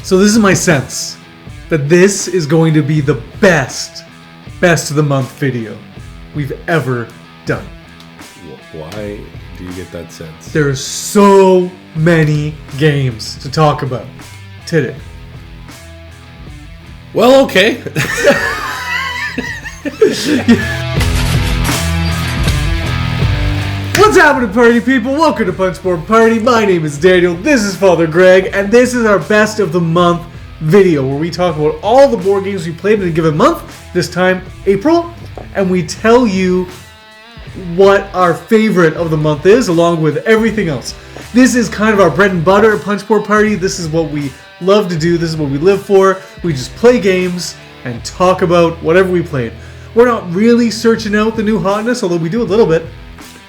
So this is my sense that this is going to be the best of the month video we've ever done. Why do you get that sense? There's so many games to talk about today. Well, okay. What's happening, party people? Welcome to Punchboard Party. My name is Daniel, this is Father Greg, and this is our best of the month video where we talk about all the board games we played in a given month, this time April, and we tell you what our favorite of the month is along with everything else. This is kind of our bread and butter at Punchboard Party. This is what we love to do. This is what we live for. We just play games and talk about whatever we played. We're not really searching out the new hotness, although we do a little bit.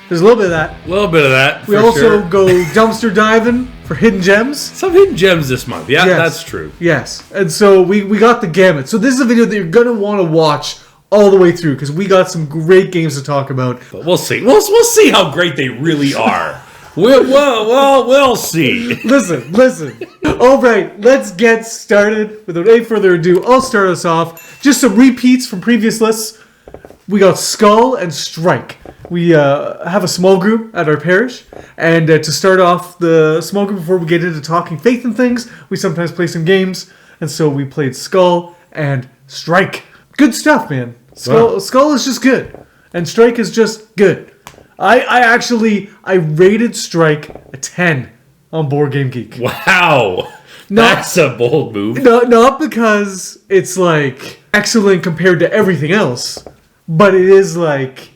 There's a little bit of that. A little bit of that. We also go dumpster diving for hidden gems. Some hidden gems this month. Yeah, Yes. That's true. Yes. And so we got the gamut. So this is a video that you're going to want to watch all the way through because we got some great games to talk about. But we'll see. We'll see how great they really are. We'll see. Listen. All right, let's get started. Without any further ado, I'll start us off. Just some repeats from previous lists. We got Skull and Strike. We have a small group at our parish, and to start off the small group before we get into talking faith and things, we sometimes play some games, and so we played Skull and Strike. Good stuff, man. Skull is just good, and Strike is just good. I rated Strike a 10 on Board Game Geek. Wow. That's a bold move. Not because it's like excellent compared to everything else, but it is like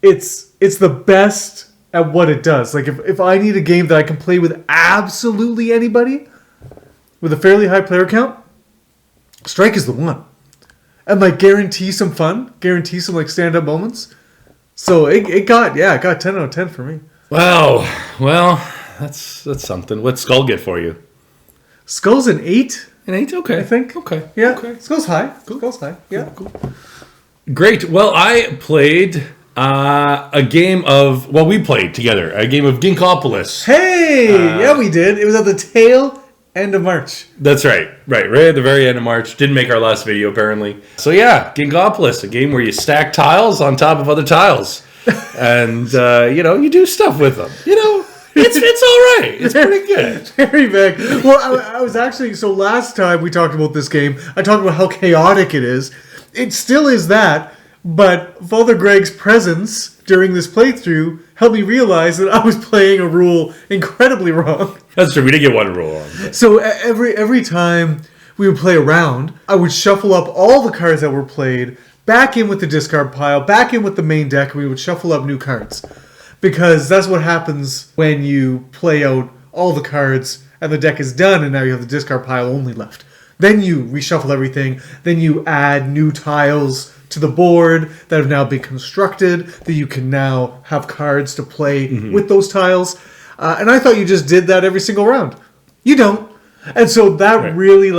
it's the best at what it does. Like if I need a game that I can play with absolutely anybody with a fairly high player count, Strike is the one. And like guarantee some fun, guarantee some like stand-up moments. So it got 10 out of 10 for me. Wow. Well, that's something. What's Skull get for you? Skull's an 8. An 8? Okay. I think. Okay. Yeah. Okay. Skull's high. Cool. Skull's high. Yeah. Cool. Great. Well, I played we played together a game of Dingopolis. Hey! Yeah, we did. It was at the tail end of March. That's right. Right at the very end of March. Didn't make our last video, apparently. So yeah, Dingopolis, a game where you stack tiles on top of other tiles. And, you do stuff with them. It's all right. It's pretty good. Very big. Well, I was actually... So last time we talked about this game, I talked about how chaotic it is. It still is that, but Father Greg's presence during this playthrough helped me realize that I was playing a rule incredibly wrong. That's true. We did get one rule on. So every time we would play a round, I would shuffle up all the cards that were played, back in with the discard pile, back in with the main deck, and we would shuffle up new cards. Because that's what happens when you play out all the cards and the deck is done and now you have the discard pile only left. Then you reshuffle everything, then you add new tiles to the board that have now been constructed, that you can now have cards to play with those tiles. And I thought you just did that every single round. You don't. And so that really,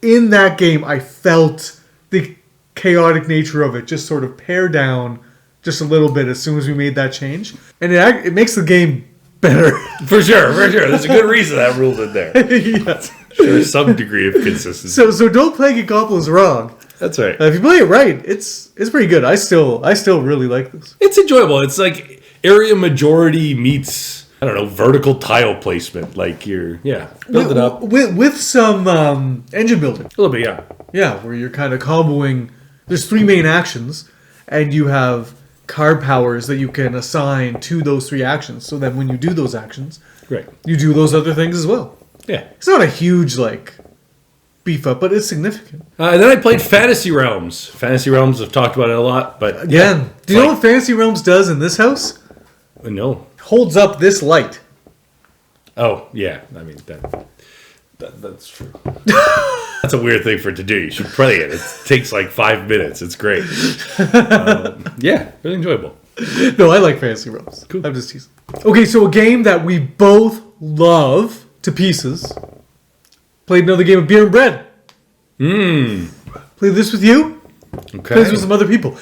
in that game, I felt the chaotic nature of it just sort of pare down just a little bit as soon as we made that change. And it makes the game better. For sure. There's a good reason that rule in there. Yes. Sure, some degree of consistency. So don't play Dingopolis wrong. That's right. If you play it right, it's pretty good. I still really like this. It's enjoyable. It's like area majority meets, I don't know, vertical tile placement. Like build it up. With some engine building. A little bit, yeah. Yeah, where you're kind of comboing. There's 3 main actions, and you have card powers that you can assign to those 3 actions. So that when you do those actions, you do those other things as well. Yeah. It's not a huge, beef up, but it's significant. And then I played Fantasy Realms. Fantasy Realms, I've talked about it a lot, but... Again, do you know what Fantasy Realms does in this house? No. Holds up this light. Oh, yeah. I mean, that's true. That's a weird thing for it to do. You should play it. It takes 5 minutes. It's great. Really enjoyable. No, I like Fantasy Realms. Cool. I'm just teasing. Okay, so a game that we both love to pieces. Played another game of Beer and Bread. Played this with you. Okay. Played this with some other people.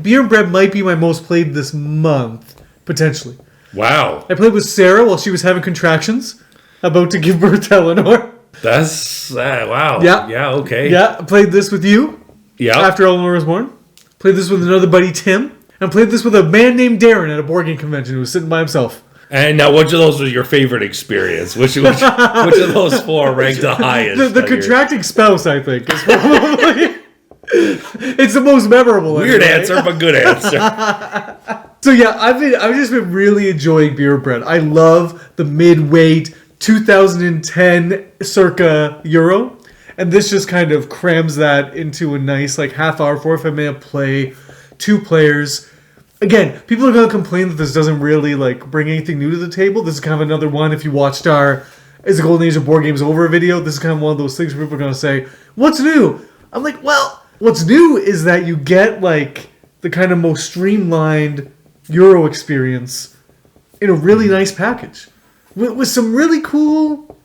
Beer and Bread might be my most played this month, potentially. Wow. I played with Sarah while she was having contractions, about to give birth to Eleanor. That's wow. Yeah. Yeah. Okay. Yeah, I played this with you. Yeah. After Eleanor was born. Played this with another buddy, Tim. And played this with a man named Darren at a board game convention who was sitting by himself. And now, which of those was your favorite experience? Which of those 4 ranked the highest? The contracting spouse, I think, is probably... it's the most memorable. Weird anyway. answer, but good answer. So yeah, I've just been really enjoying Beer and Bread. I love the mid-weight 2010 circa Euro. And this just kind of crams that into a nice like half hour, 45-minute play, 2 players. Again, people are going to complain that this doesn't really like bring anything new to the table. This is kind of another one. If you watched our Is the Golden Age of Board Games Over video, this is kind of one of those things where people are going to say, what's new? I'm like, well, what's new is that you get like the kind of most streamlined Euro experience in a really nice package with some really cool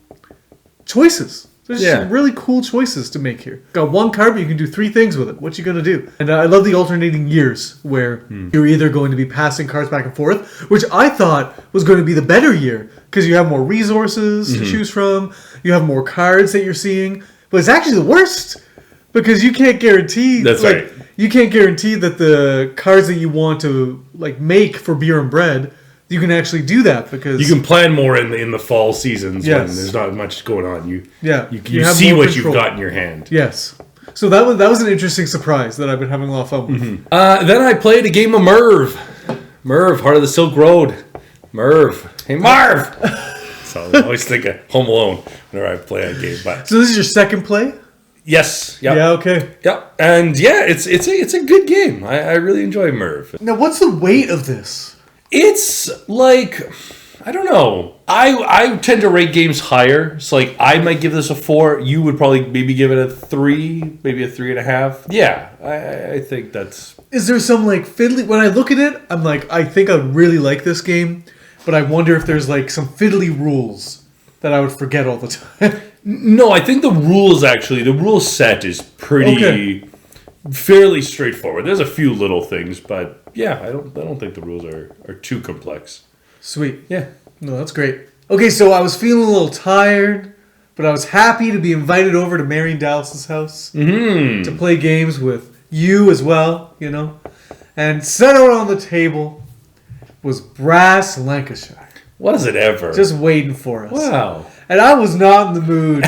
choices. There's some really cool choices to make here. Got 1 card, but you can do 3 things with it. What you gonna do? And I love the alternating years where you're either going to be passing cards back and forth, which I thought was going to be the better year because you have more resources to choose from, you have more cards that you're seeing, but it's actually the worst because you can't guarantee. That's like, right. You can't guarantee that the cards that you want to like make for Beer and Bread, you can actually do that because You can plan more in the fall seasons Yes. when there's not much going on. You you have see more what control. you've got in your hand. Yes. So that was an interesting surprise that I've been having a lot of fun with. Then I played a game of Merv. Merv, Heart of the Silk Road. Merv. Hey, Marv! So I always think of Home Alone whenever I play that game. But So this is your second play? yes. Yep. Yeah, okay. Yep. And yeah, it's a good game. I really enjoy Merv. Now what's the weight of this? It's like, I don't know. I tend to rate games higher. So like I might give this a 4. You would probably maybe give it a 3, maybe a 3.5. Yeah, I think that's... Is there some like fiddly... When I look at it, I'm like, I think I would really like this game, but I wonder if there's like some fiddly rules that I would forget all the time. No, I think the rule set is pretty fairly straightforward. There's a few little things, but yeah, I don't think the rules are too complex. Sweet. Yeah. No, that's great. Okay, so I was feeling a little tired, but I was happy to be invited over to Marion Dallas's house to play games with you as well, you know. And set out on the table was Brass Lancashire. Was it ever? Just waiting for us. Wow. And I was not in the mood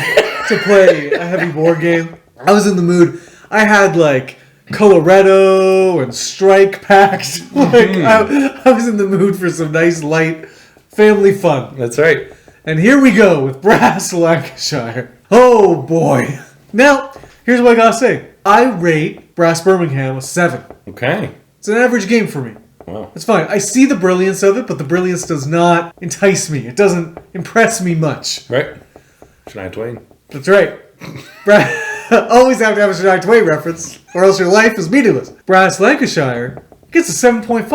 to play a heavy board game. I was in the mood. I had like Coloretto and Strike packed. I was in the mood for some nice light family fun. That's right. And here we go with Brass Lancashire. Oh boy. Now, here's what I gotta say. I rate Brass Birmingham a 7. Okay. It's an average game for me. Wow. It's fine. I see the brilliance of it, but the brilliance does not entice me. It doesn't impress me much. Right. Shania Twain. That's right. Always have to have a Shania Twain reference, or else your life is meaningless. Brass Lancashire gets a 7.5.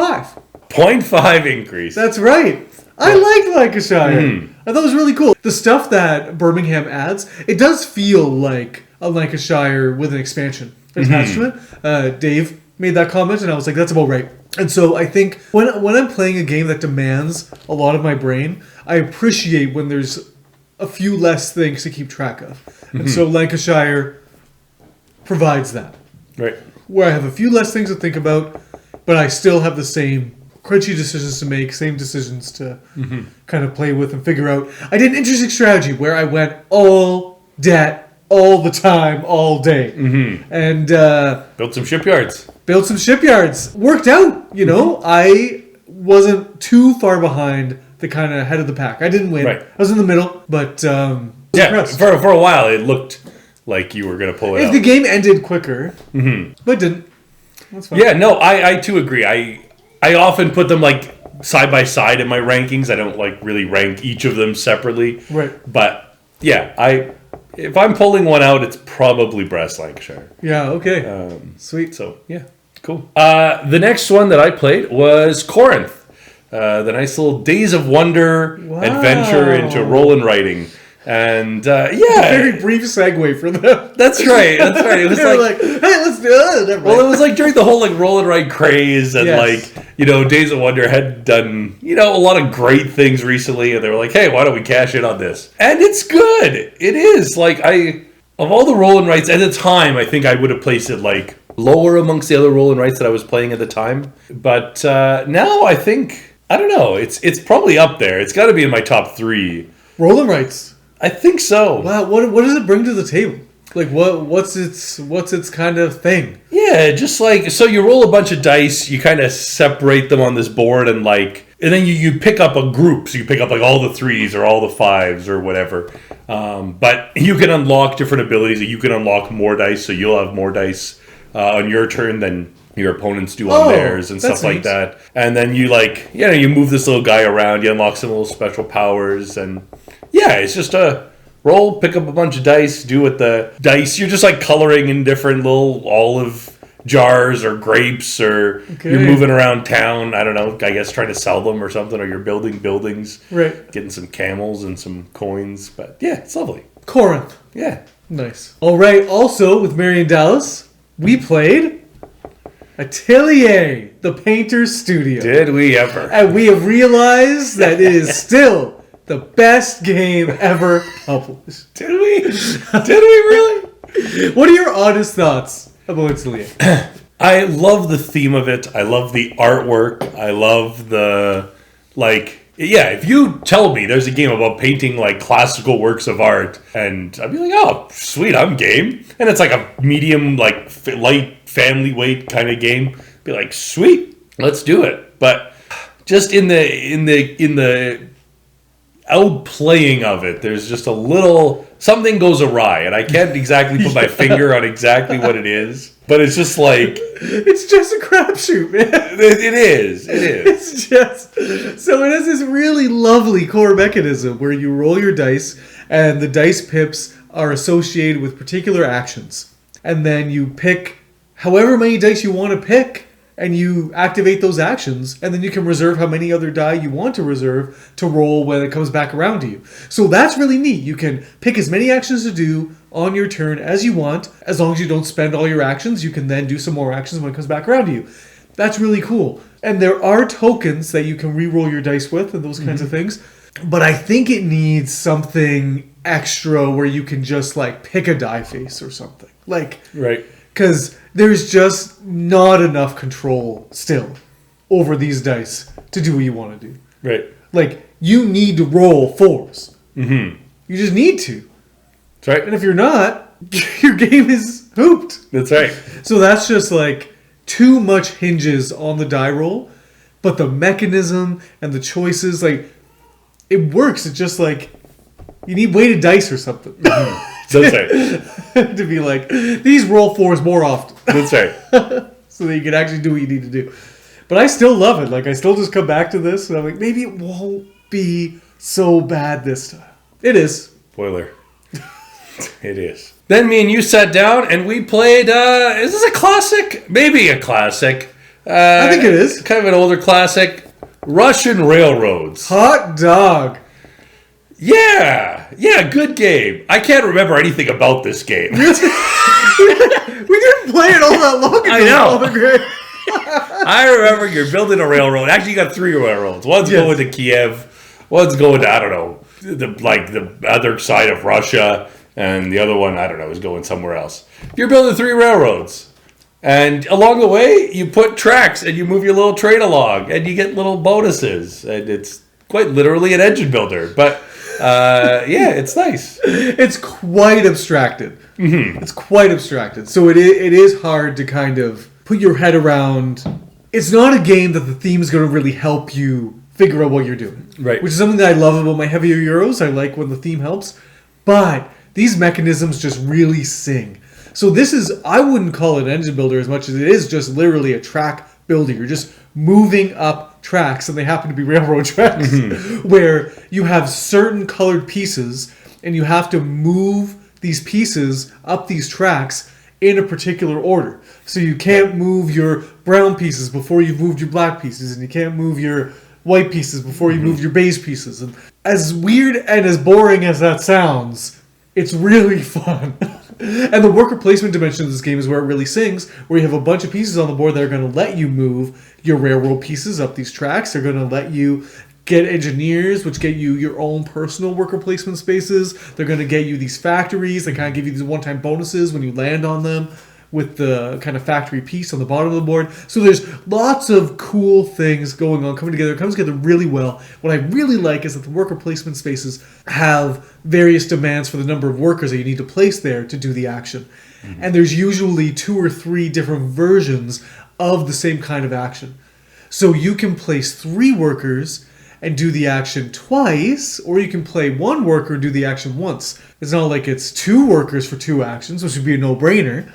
0.5 increase. That's right. I liked Lancashire. I thought it was really cool. The stuff that Birmingham adds, it does feel like a Lancashire with an expansion attached to it. Dave made that comment, and I was like, that's about right. And so I think when I'm playing a game that demands a lot of my brain, I appreciate when there's a few less things to keep track of. And so Lancashire provides that. Right. Where I have a few less things to think about, but I still have the same crunchy decisions to make, same decisions to kind of play with and figure out. I did an interesting strategy where I went all debt all the time, all day. And Built some shipyards. built some shipyards. Worked out, you know. I wasn't too far behind the kind of head of the pack. I didn't win. Right. I was in the middle, but Yeah, impressed. for a while it looked like you were going to pull it If out. the game ended quicker, but it didn't. That's fine. Yeah, no, I too agree. I often put them like side by side in my rankings. I don't like really rank each of them separately. Right. But yeah, if I'm pulling one out, it's probably Brass Lancashire. Yeah, okay. Sweet. So yeah, cool. The next one that I played was Corinth. The nice little Days of Wonder Wow. adventure into roll and writing. And Very brief segue for them. That's right. That's right. It was like, hey, let's do it. Well, it was like during the whole like roll and write craze, and Yes. like Days of Wonder had done a lot of great things recently, and they were like, hey, why don't we cash in on this? And it's good. It is like of all the roll and writes at the time, I think I would have placed it like lower amongst the other roll and writes that I was playing at the time. But now I think I don't know. It's probably up there. It's got to be in my top 3. Roll and writes. I think so. Wow, what does it bring to the table? Like what's its kind of thing? Yeah, just like so you roll a bunch of dice, you kind of separate them on this board and then you pick up a group. So you pick up like all the 3s or all the 5s or whatever. But you can unlock different abilities. You can unlock more dice, so you'll have more dice on your turn than your opponents do on theirs and stuff like neat. that. And then you you move this little guy around, you unlock some little special powers, and yeah, it's just a roll, pick up a bunch of dice, do with the dice. You're just like coloring in different little olive jars or grapes, or you're moving around town. I don't know, I guess trying to sell them or something, or you're building buildings, Right. getting some camels and some coins. But yeah, it's lovely. Corinth. Yeah. Nice. All right. Also, with Marion Dallas, we played Atelier, the Painter's Studio. Did we ever? And we have realized that it is still the best game ever published. Did we? Did we really? What are your honest thoughts about Atelier? I love the theme of it. I love the artwork. I love the, if you tell me there's a game about painting, classical works of art, and I'd be like, oh, sweet, I'm game. And it's like a medium, light family weight kind of game. Be like, sweet, let's do it. But just in the outplaying of it, there's just a little something goes awry, and I can't exactly put my finger on exactly what it is, but it's just it's just a crapshoot, man. It is. It's just so it has this really lovely core mechanism where you roll your dice, and the dice pips are associated with particular actions, and then you pick however many dice you want to pick, and you activate those actions, and then you can reserve how many other die you want to reserve to roll when it comes back around to you. So that's really neat. You can pick as many actions to do on your turn as you want. As long as you don't spend all your actions, you can then do some more actions when it comes back around to you. That's really cool. And there are tokens that you can re-roll your dice with and those kinds of things. But I think it needs something extra where you can just pick a die face or something. Right. Because there's just not enough control still over these dice to do what you want to do. Right. You need to roll 4s. Mm-hmm. You just need to. That's right. And if you're not, your game is hooped. That's right. So that's just too much hinges on the die roll. But the mechanism and the choices, it works. It's just you need weighted dice or something. That's right. To be these roll 4s more often. That's right. So that you can actually do what you need to do. But I still love it. I still just come back to this, and I'm maybe it won't be so bad this time. It is. Spoiler. It is. Then me and you sat down and we played, is this a classic? Maybe a classic. I think it is. Kind of an older classic. Russian Railroads. Hot dog. Yeah, good game. I can't remember anything about this game. We didn't play it all that long ago. I know. I remember you're building a railroad. Actually, you got 3 railroads. One's going to Kiev. One's going to, I don't know, the other side of Russia. And the other one, I don't know, is going somewhere else. You're building 3 railroads. And along the way, you put tracks and you move your little train along. And you get little bonuses. And it's quite literally an engine builder. But... it's nice. It's quite abstracted. Mm-hmm. It's quite abstracted. So it is hard to kind of put your head around. It's not a game that the theme is going to really help you figure out what you're doing. Right. Which is something that I love about my heavier Euros. I like when the theme helps. But these mechanisms just really sing. So this is, I wouldn't call it an engine builder as much as it is just literally a track builder. You're just moving up tracks, and they happen to be railroad tracks, where you have certain colored pieces, and you have to move these pieces up these tracks in a particular order. So you can't move your brown pieces before you've moved your black pieces, and you can't move your white pieces before you move your beige pieces. And as weird and as boring as that sounds, it's really fun. And the worker placement dimension of this game is where it really sings, where you have a bunch of pieces on the board that are going to let you move your rare world pieces up these tracks. They're going to let you get engineers, which get you your own personal worker placement spaces. They're going to get you these factories that kind of give you these one-time bonuses when you land on them with the kind of factory piece on the bottom of the board. So there's lots of cool things going on, coming together. It comes together really well. What I really like is that the worker placement spaces have various demands for the number of workers that you need to place there to do the action. Mm-hmm. And there's usually 2 or 3 different versions of the same kind of action. So you can place 3 workers and do the action twice, or you can play 1 worker and do the action once. It's not like it's 2 workers for 2 actions, which would be a no-brainer.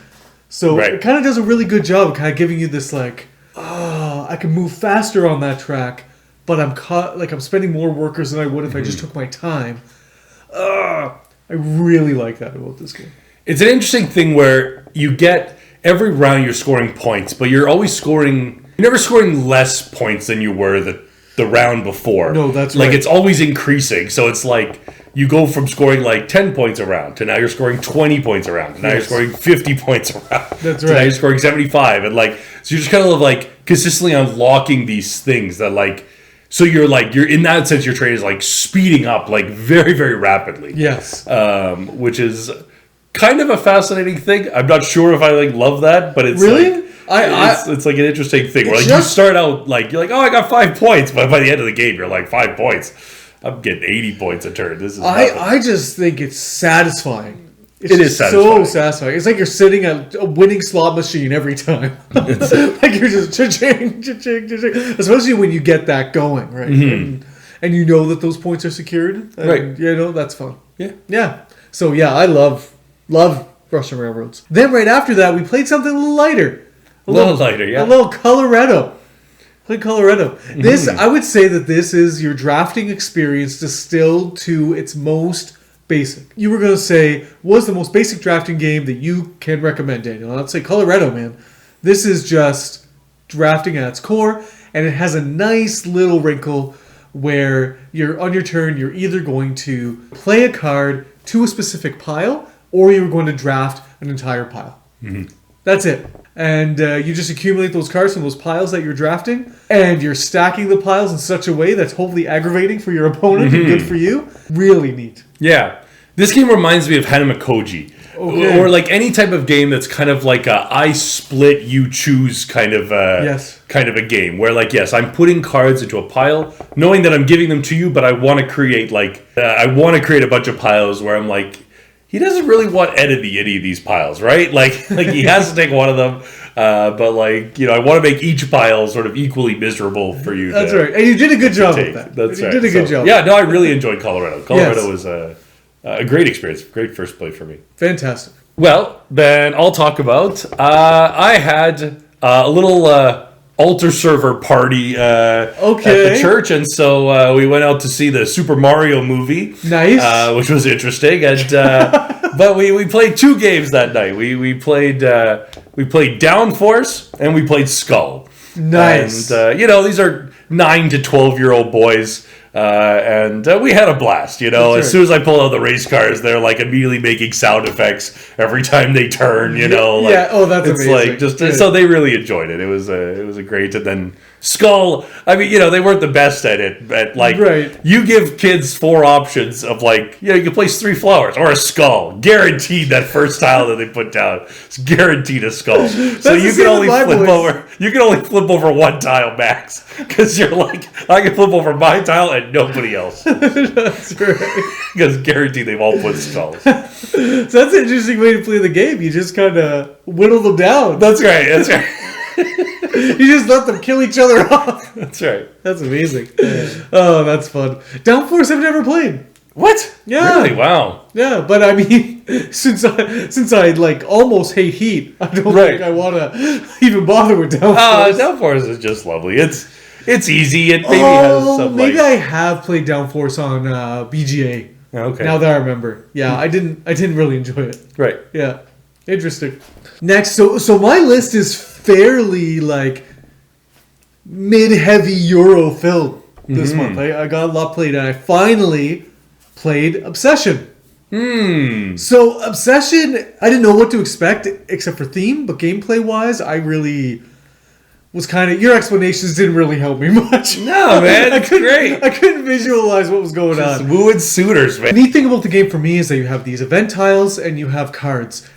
So It kind of does a really good job of kind of giving you this like, I can move faster on that track, but I'm spending more workers than I would if I just took my time. I really like that about this game. It's an interesting thing where you get every round you're scoring points, but you're never scoring less points than you were the round before. No, that's right. Like it's always increasing. So it's like you go from scoring like 10 points a round to now you're scoring 20 points a round. To now you're scoring 50 points a round. That's to right. Now you're scoring 75. And like, so you're just kind of like consistently unlocking these things that like, so you're in that sense, your trade is like speeding up like very, very rapidly. Yes. Which is kind of a fascinating thing. I'm not sure if I like love that, but it's really? It's like an interesting thing where like you start out like you're like, oh, I got 5 points, but by the end of the game you're like 5 points. I'm getting 80 points a turn. This is I just think it's satisfying. It is so satisfying. It's like you're sitting at a winning slot machine every time. Like you're just cha-ching, cha-ching, cha-ching. Especially when you get that going, right? Mm-hmm. And you know that those points are secured. And, right. You know, that's fun. Yeah. Yeah. So yeah, I love Russian railroads. Then right after that, we played something a little lighter. A little lighter, yeah. A little Colorado. Played Colorado. This, I would say that this is your drafting experience distilled to its most basic. You were going to say, what's the most basic drafting game that you can recommend, Daniel? I'd say Colorado, man. This is just drafting at its core, and it has a nice little wrinkle where you're on your turn, you're either going to play a card to a specific pile, or you're going to draft an entire pile. Mm-hmm. That's it. And you just accumulate those cards from those piles that you're drafting, and you're stacking the piles in such a way that's hopefully aggravating for your opponent and good for you. Really neat. Yeah. This game reminds me of Hanamakoji. Okay. Or like any type of game that's kind of like a I split, you choose kind of a game. Where like, yes, I'm putting cards into a pile, knowing that I'm giving them to you, but I want to create a bunch of piles where I'm like, he doesn't really want any of these piles, right? Like he has to take one of them, but like, you know, I want to make each pile sort of equally miserable for you. That's right, and you did a good job with that. That's right. You did a good job. Yeah, no, I really enjoyed Colorado. Colorado was a great experience, great first play for me. Fantastic. Well, then I'll talk about. I had a little altar server party at the church, and so we went out to see the Super Mario movie. Nice, which was interesting, and but we played 2 games that night. We played Downforce and we played Skull. Nice, and you know, these are 9 to 12-year-old boys. And we had a blast, you know. As soon as I pulled out the race cars, they're like immediately making sound effects every time they turn, you know. Like, yeah, oh, that's it's amazing. Like just so they really enjoyed it. It was a great. And then Skull, I mean, you know, they weren't the best at it, but like you give kids 4 options of like, you know, you can place 3 flowers or a skull, guaranteed that first tile that they put down is guaranteed a skull. So you can only flip over. You can only flip over 1 tile max because you're like, I can flip over my tile and nobody else. That's right. Because guaranteed they've all put skulls. So that's an interesting way to play the game. You just kind of whittle them down. That's right. You just let them kill each other off. That's right. That's amazing. Oh, that's fun. Downforce I've never played. What? Yeah. Really? Wow. Yeah, but I mean, since I like almost hate heat, I don't think I want to even bother with Downforce. Downforce is just lovely. It's easy. It maybe has some. Maybe I have played Downforce on BGA. Okay. Now that I remember, yeah, I didn't really enjoy it. Right. Yeah. Interesting. Next, so my list is fairly like mid-heavy Euro film. this month. I got a lot played, and I finally played Obsession. So Obsession, I didn't know what to expect except for theme, but gameplay-wise, I really was kind of... Your explanations didn't really help me much. No, man, it's great. I couldn't visualize what was going on. Wooing suitors, man. The neat thing about the game for me is that you have these event tiles and you have cards.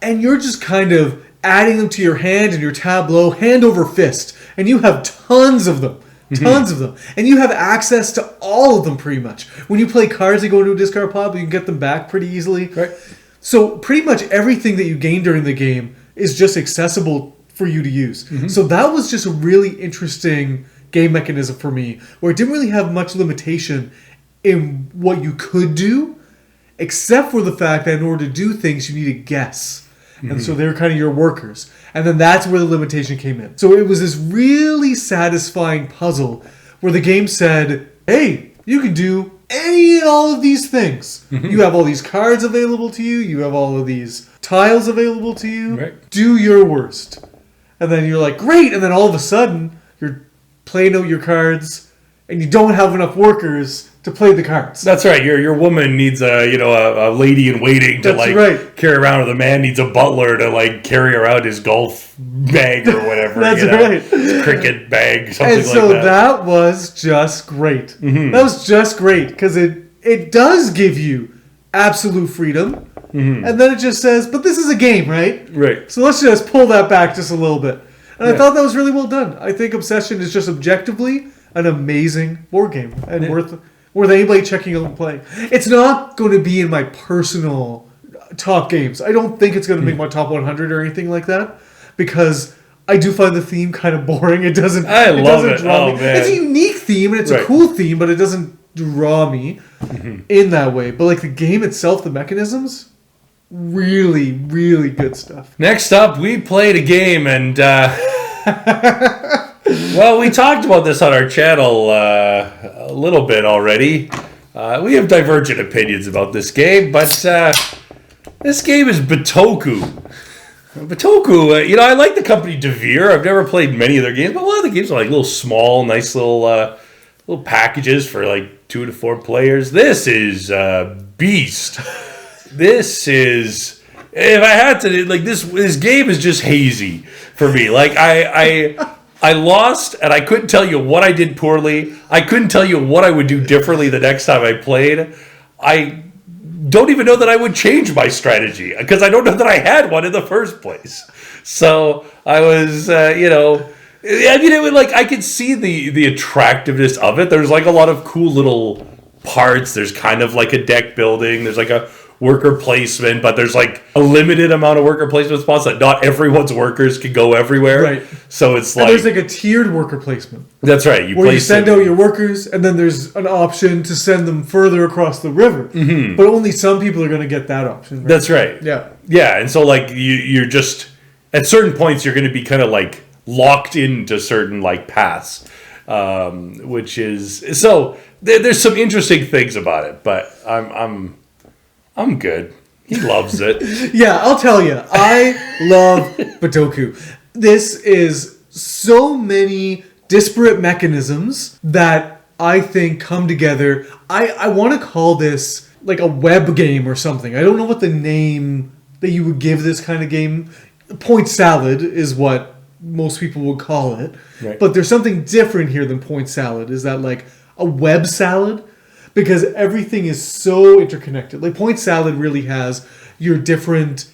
And you're just kind of adding them to your hand and your tableau, hand over fist. And you have tons of them. Tons of them. And you have access to all of them pretty much. When you play cards, they go into a discard pile, but you can get them back pretty easily. Right. So pretty much everything that you gain during the game is just accessible for you to use. So that was just a really interesting game mechanism for me, where it didn't really have much limitation in what you could do, except for the fact that in order to do things, you need to guess. And so they were kind of your workers. And then that's where the limitation came in. So it was this really satisfying puzzle where the game said, hey, you can do any and all of these things. You have all these cards available to you. You have all of these tiles available to you. Right. Do your worst. And then you're like, great. And then all of a sudden, you're playing out your cards and you don't have enough workers to play the cards. That's right. Your woman needs a lady in waiting to carry around, or the man needs a butler to carry around his golf bag or whatever. That's right. His cricket bag, something and so that was just great. That was just great because it does give you absolute freedom, and then it just says, "But this is a game, right?" Right. So let's just pull that back just a little bit. And I thought that was really well done. I think Obsession is just objectively an amazing board game and worth anybody checking out and playing. It's not going to be in my personal top games. I don't think it's going to make my top 100 or anything like that, because I do find the theme kind of boring. It doesn't. I love it. Draw me. Man. It's a unique theme and it's a cool theme, but it doesn't draw me in that way. But the game itself, the mechanisms, really, really good stuff. Next up, we played a game, and well, we talked about this on our channel a little bit already. We have divergent opinions about this game, but this game is Batoku. Batoku, I like the company DeVere. I've never played many of their games, but a lot of the games are little small, nice little packages for 2 to 4 players. This is beast. This is, if I had to, this game is just hazy for me. I lost, and I couldn't tell you what I did poorly. I couldn't tell you what I would do differently the next time I played. I don't even know that I would change my strategy, because I don't know that I had one in the first place. So I was, I could see the attractiveness of it. There's a lot of cool little parts. There's kind of a deck building. There's a worker placement, but there's a limited amount of worker placement spots that not everyone's workers can go everywhere. Right. So it's and there's a tiered worker placement. That's right. You send out your workers, and then there's an option to send them further across the river. But only some people are going to get that option. Right? That's right. Yeah. Yeah, and so you're just at certain points you're going to be kind of locked into certain paths, which is so there's some interesting things about it, but I'm good. He loves it. Yeah, I'll tell you. I love Batoku. This is so many disparate mechanisms that I think come together. I want to call this a web game or something. I don't know what the name that you would give this kind of game. Point salad is what most people would call it. Right. But there's something different here than point salad. Is that a web salad? Because everything is so interconnected. Point salad really has your different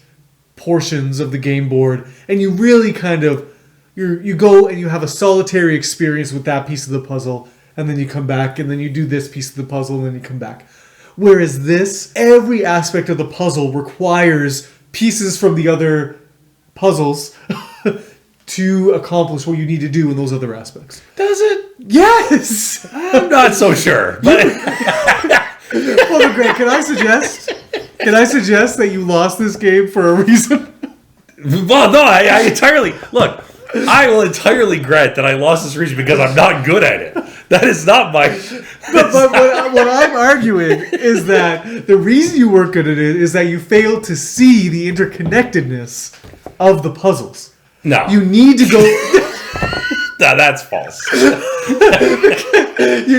portions of the game board, and you really kind of you go and you have a solitary experience with that piece of the puzzle, and then you come back, and then you do this piece of the puzzle, and then you come back. Whereas this, every aspect of the puzzle requires pieces from the other puzzles to accomplish what you need to do in those other aspects. Does it? Yes! I'm not so sure. But Well, Greg, can I suggest that you lost this game for a reason? Well, no, I entirely... Look, I will entirely grant that I lost this reason because I'm not good at it. That is not my... But what I'm arguing is that the reason you weren't good at it is that you failed to see the interconnectedness of the puzzles. No. You need to go... No, that's false. You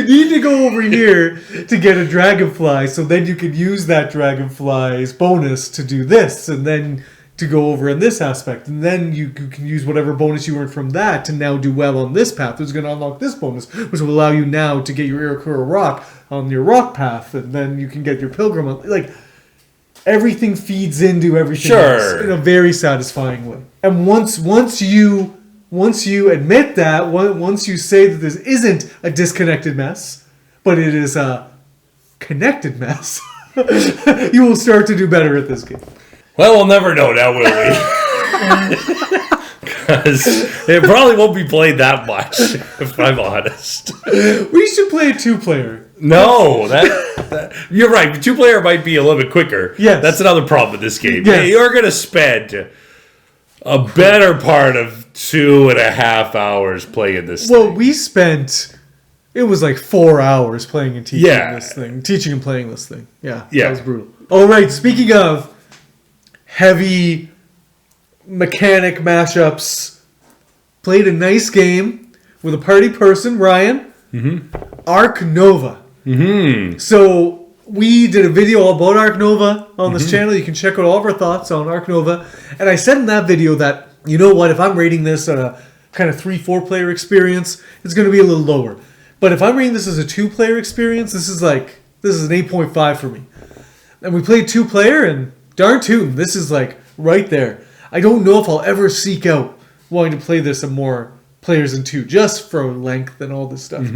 need to go over here to get a dragonfly, so then you can use that dragonfly's bonus to do this, and then to go over in this aspect, and then you can use whatever bonus you earned from that to now do well on this path, which is going to unlock this bonus, which will allow you now to get your Irakura rock on your rock path, and then you can get your pilgrim on, like, everything feeds into everything else in a very satisfying way. And once you admit that, once you say that this isn't a disconnected mess, but it is a connected mess, you will start to do better at this game. Well, we'll never know now, will we? Because it probably won't be played that much, if I'm honest. We should play a 2-player. No, that you're right. 2-player might be a little bit quicker. Yes. That's another problem with this game. Yes. You're going to spend a better part of 2.5 hours playing this Well, thing. we spent... It was like 4 hours playing and teaching this thing. Teaching and playing this thing. Yeah. That was brutal. All right, speaking of heavy mechanic mashups, played a nice game with a party person, Ryan. ARK Nova. So we did a video all about ARK Nova on this channel. You can check out all of our thoughts on ARK Nova. And I said in that video that, you know what, if I'm rating this a kind of 3-4 player experience, it's going to be a little lower. But if I'm rating this as a 2-player experience, this is an 8.5 for me. And we played 2-player, and darn tootin', this is like right there. I don't know if I'll ever seek out wanting to play this in more players than 2, just for length and all this stuff.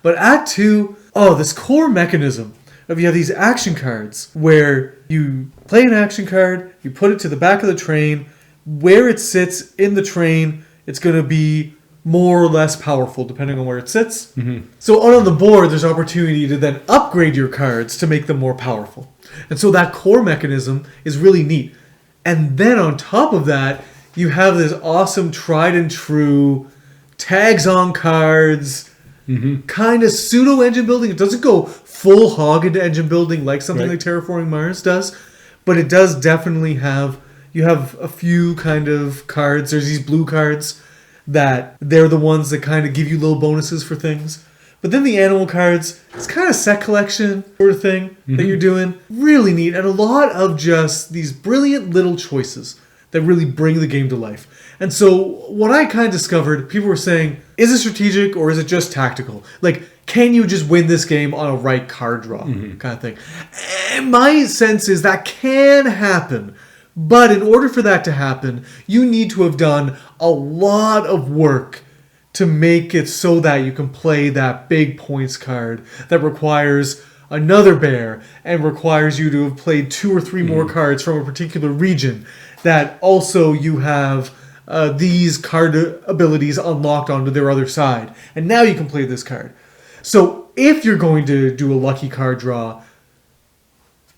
But at 2, this core mechanism of you have these action cards where you play an action card, you put it to the back of the train, where it sits in the train, it's going to be more or less powerful depending on where it sits. So on the board, there's opportunity to then upgrade your cards to make them more powerful. And so that core mechanism is really neat. And then on top of that, you have this awesome tried and true tags on cards, kind of pseudo engine building. It doesn't go full hog into engine building like something like Terraforming Mars does, but it does definitely have, you have a few kind of cards. There's these blue cards that they're the ones that kind of give you little bonuses for things. But then the animal cards, it's kind of set collection sort of thing that you're doing. Really neat. And a lot of just these brilliant little choices that really bring the game to life. And so what I kind of discovered, people were saying, is it strategic or is it just tactical? Like, can you just win this game on a right card draw kind of thing? And my sense is that can happen. But in order for that to happen, you need to have done a lot of work to make it so that you can play that big points card that requires another bear and requires you to have played 2 or 3 more cards from a particular region, that also you have these card abilities unlocked onto their other side. And now you can play this card. So if you're going to do a lucky card draw,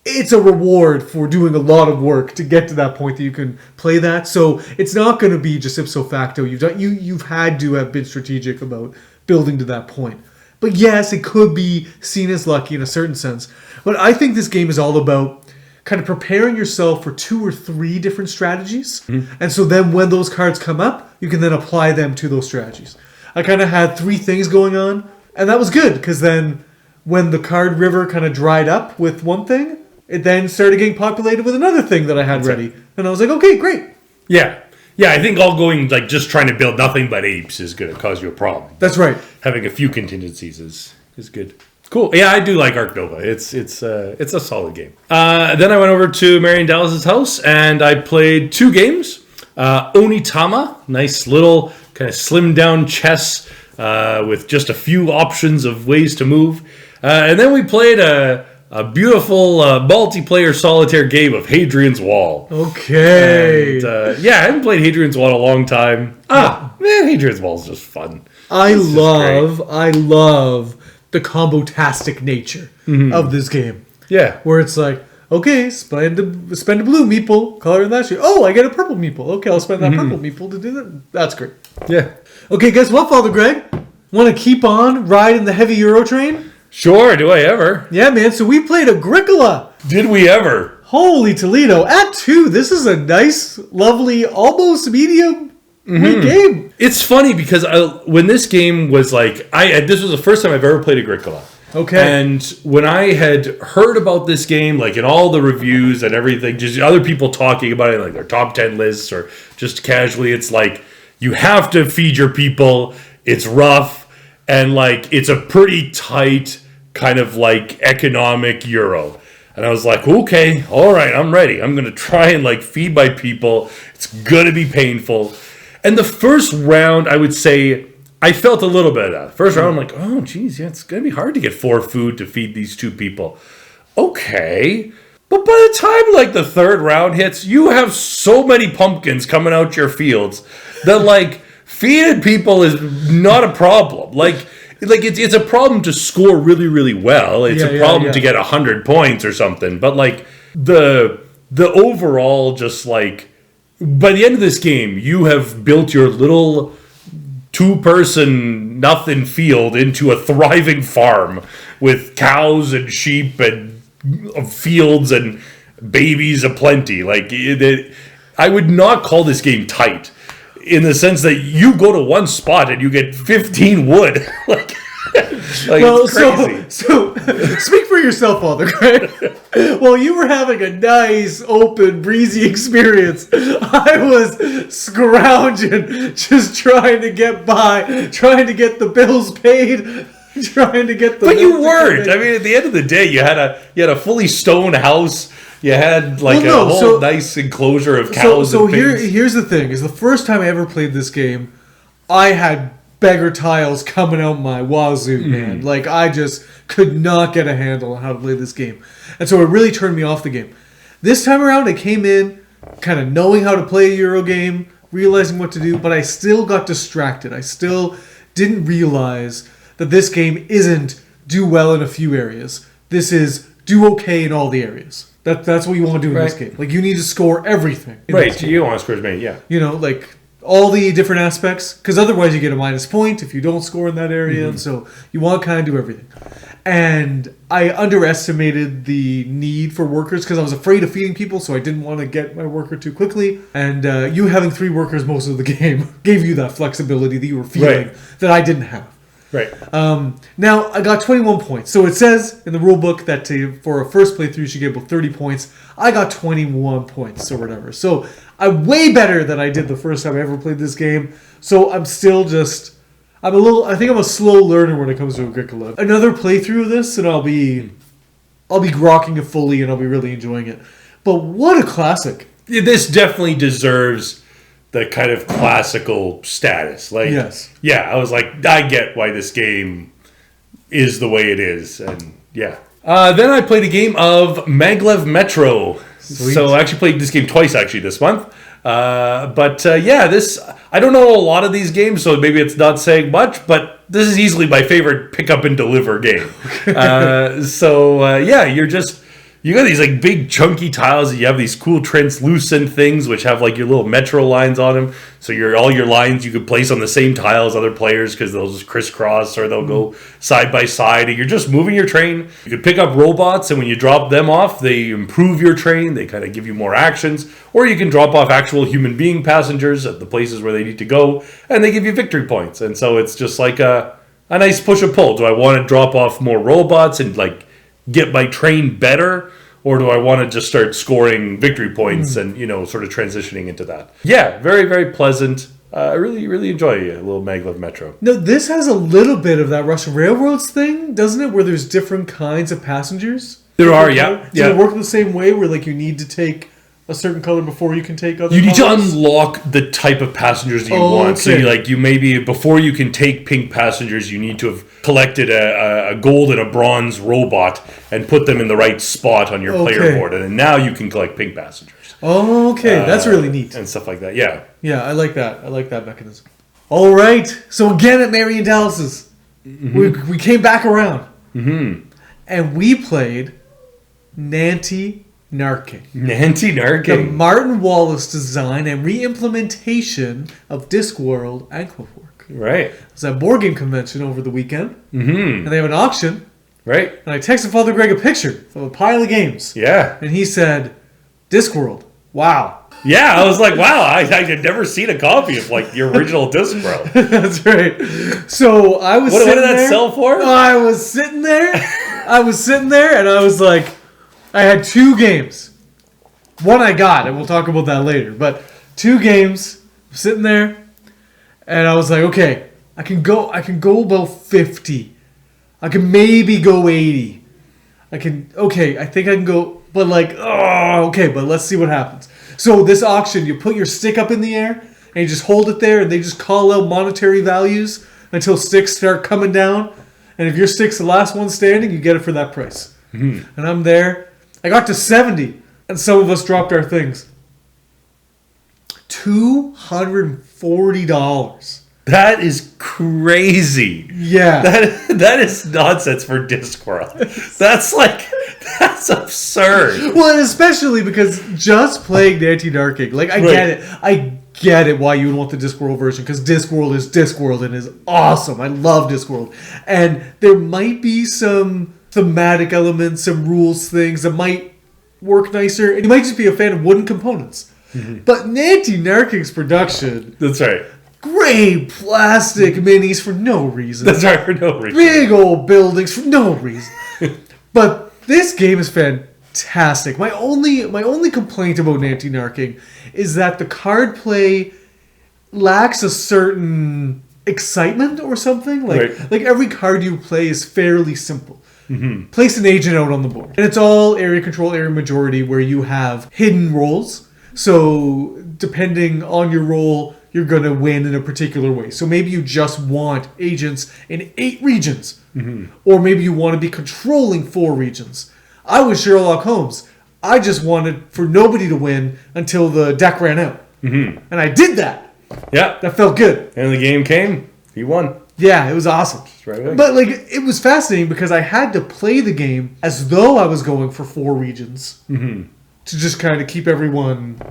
it's a reward for doing a lot of work to get to that point that you can play that. So it's not going to be just ipso facto. You've had to have been strategic about building to that point. But yes, it could be seen as lucky in a certain sense. But I think this game is all about kind of preparing yourself for 2 or 3 different strategies. And so then when those cards come up, you can then apply them to those strategies. I kind of had 3 things going on, and that was good, because then when the card river kind of dried up with one thing, it then started getting populated with another thing that I had ready. And I was like, okay, great. Yeah. Yeah, I think all going, like, just trying to build nothing but apes is going to cause you a problem. That's right. Having a few contingencies is good. Cool. Yeah, I do like ARK Nova. It's a solid game. Then I went over to Marion Dallas's house, and I played 2 games. Onitama, nice little kind of slimmed down chess with just a few options of ways to move. And then we played a beautiful multiplayer solitaire game of Hadrian's Wall. Okay. And, I haven't played Hadrian's Wall in a long time. Man, Hadrian's Wall is just fun. I love the combo-tastic nature of this game. Yeah. Where it's like, okay, spend a blue meeple, color in that shit. Oh, I get a purple meeple. Okay, I'll spend that purple meeple to do that. That's great. Yeah. Okay, guess what, Father Greg? Want to keep on riding the heavy Euro train? Sure, do I ever? Yeah, man, so we played Agricola. Did we ever? Holy Toledo. At 2, this is a nice, lovely, almost medium Great game. It's funny because when this game was like, this was the first time I've ever played Agricola. Okay. And when I had heard about this game, like in all the reviews and everything, just other people talking about it, like their top 10 lists or just casually, it's like, you have to feed your people. It's rough. And like, it's a pretty tight kind of like economic Euro. And I was like, okay, all right, I'm ready. I'm going to try and like feed my people. It's going to be painful. And the first round, I would say, I felt a little bit of that. First round, I'm like, oh, geez, yeah, it's going to be hard to get 4 food to feed these 2 people. Okay. But by the time, like, the third round hits, you have so many pumpkins coming out your fields that, like, feeding people is not a problem. Like it's a problem to score really, really well. It's a problem to get 100 points or something. But, like, the overall just, like, by the end of this game, you have built your little 2-person nothing field into a thriving farm with cows and sheep and fields and babies aplenty. Like, I would not call this game tight in the sense that you go to one spot and you get 15 wood. like well, it's crazy. So speak for yourself, Father Greg. While you were having a nice, open, breezy experience, I was scrounging, just trying to get by, trying to get the bills paid, trying to get the. But you weren't. I mean, at the end of the day, you had a fully stone house. You had like a whole nice enclosure of cows. So and pigs. here's the thing: is the first time I ever played this game, I had beggar tiles coming out my wazoo, man. Like, I just could not get a handle on how to play this game. And so it really turned me off the game. This time around, I came in kind of knowing how to play a Euro game, realizing what to do, but I still got distracted. I still didn't realize that this game isn't do well in a few areas. This is do okay in all the areas. That's what you want to do in this game. Like, you need to score everything. Right, you want to score as many, yeah. You know, like, all the different aspects, because otherwise you get a minus point if you don't score in that area. And so you want to kind of do everything. And I underestimated the need for workers because I was afraid of feeding people, so I didn't want to get my worker too quickly. And you having 3 workers most of the game gave you that flexibility that you were feeling that I didn't have. Right. Now, I got 21 points. So it says in the rule book that for a first playthrough, you should get about 30 points. I got 21 points or whatever. So I'm way better than I did the first time I ever played this game. So I'm still just... I think I'm a slow learner when it comes to Agricola. Another playthrough of this, and I'll be grokking it fully, and I'll be really enjoying it. But what a classic. This definitely deserves the kind of classical status. Like, yes. Yeah, I was like, I get why this game is the way it is. And yeah. Then I played a game of Maglev Metro. Sweet. So I actually played this game twice actually this month. This, I don't know a lot of these games, so maybe it's not saying much, but this is easily my favorite pick up and deliver game. You got these like big chunky tiles, and you have these cool translucent things which have like your little metro lines on them. So all your lines you could place on the same tile as other players because they'll just crisscross or they'll go side by side, and you're just moving your train. You could pick up robots, and when you drop them off, they improve your train. They kind of give you more actions, or you can drop off actual human being passengers at the places where they need to go, and they give you victory points. And so it's just like a nice push and pull. Do I want to drop off more robots and like get my train better, or do I want to just start scoring victory points and, sort of transitioning into that? Yeah, very, very pleasant. I really, really enjoy a little Maglev Metro. No, this has a little bit of that Russian Railroads thing, doesn't it? Where there's different kinds of passengers. There are, yeah. Does it work the same way where like you need to take a certain color before you can take other You need colors? to unlock the type of passengers that you want. Okay. So you maybe before you can take pink passengers, you need to have collected a gold and a bronze robot and put them in the right spot on your player board. And then now you can collect pink passengers. Oh, okay. That's really neat. And stuff like that, yeah. Yeah, I like that. I like that mechanism. All right. So again at Marion Dallas's, we came back around. And we played Nanti Narking. Nanti The Narking. Martin Wallace design and re-implementation of Discworld and Cliffwork. Right. It was at board game convention over the weekend. And they have an auction. Right. And I texted Father Greg a picture of a pile of games. Yeah. And he said, Discworld, wow. Yeah, I was like, wow, I had never seen a copy of like the original Discworld. That's right. So I was What sitting did that there. sell for? I was sitting there. And I was like, I had 2 games. One I got, and we'll talk about that later. But 2 games, sitting there, and I was like, okay, I can go about 50. I can maybe go 80. I think I can go, but like, okay, but let's see what happens. So this auction, you put your stick up in the air, and you just hold it there, and they just call out monetary values until sticks start coming down. And if your stick's the last one standing, you get it for that price. And I'm there. I got to 70, and some of us dropped our things. $240. That is crazy. Yeah. That is nonsense for Discworld. That's absurd. Well, and especially because just playing Anti-Narking, like, I get it. I get it why you would want the Discworld version, because Discworld is Discworld and is awesome. I love Discworld. And there might be some thematic elements, some rules things that might work nicer. And you might just be a fan of wooden components. But Anti-Narking's production... That's right. Great plastic minis for no reason. That's right, for no reason. Big old buildings for no reason. But this game is fantastic. My only complaint about Anti-Narking is that the card play lacks a certain excitement or something. Like every card you play is fairly simple. Place an agent out on the board. And it's all area control, area majority, where you have hidden roles. So depending on your role, you're going to win in a particular way. So maybe you just want agents in 8 regions. Or maybe you want to be controlling 4 regions. I was Sherlock Holmes. I just wanted for nobody to win until the deck ran out. And I did that. Yeah. That felt good. And the game came. He won. Yeah, it was awesome. Right. But like, it was fascinating because I had to play the game as though I was going for 4 regions. To just kind of keep everyone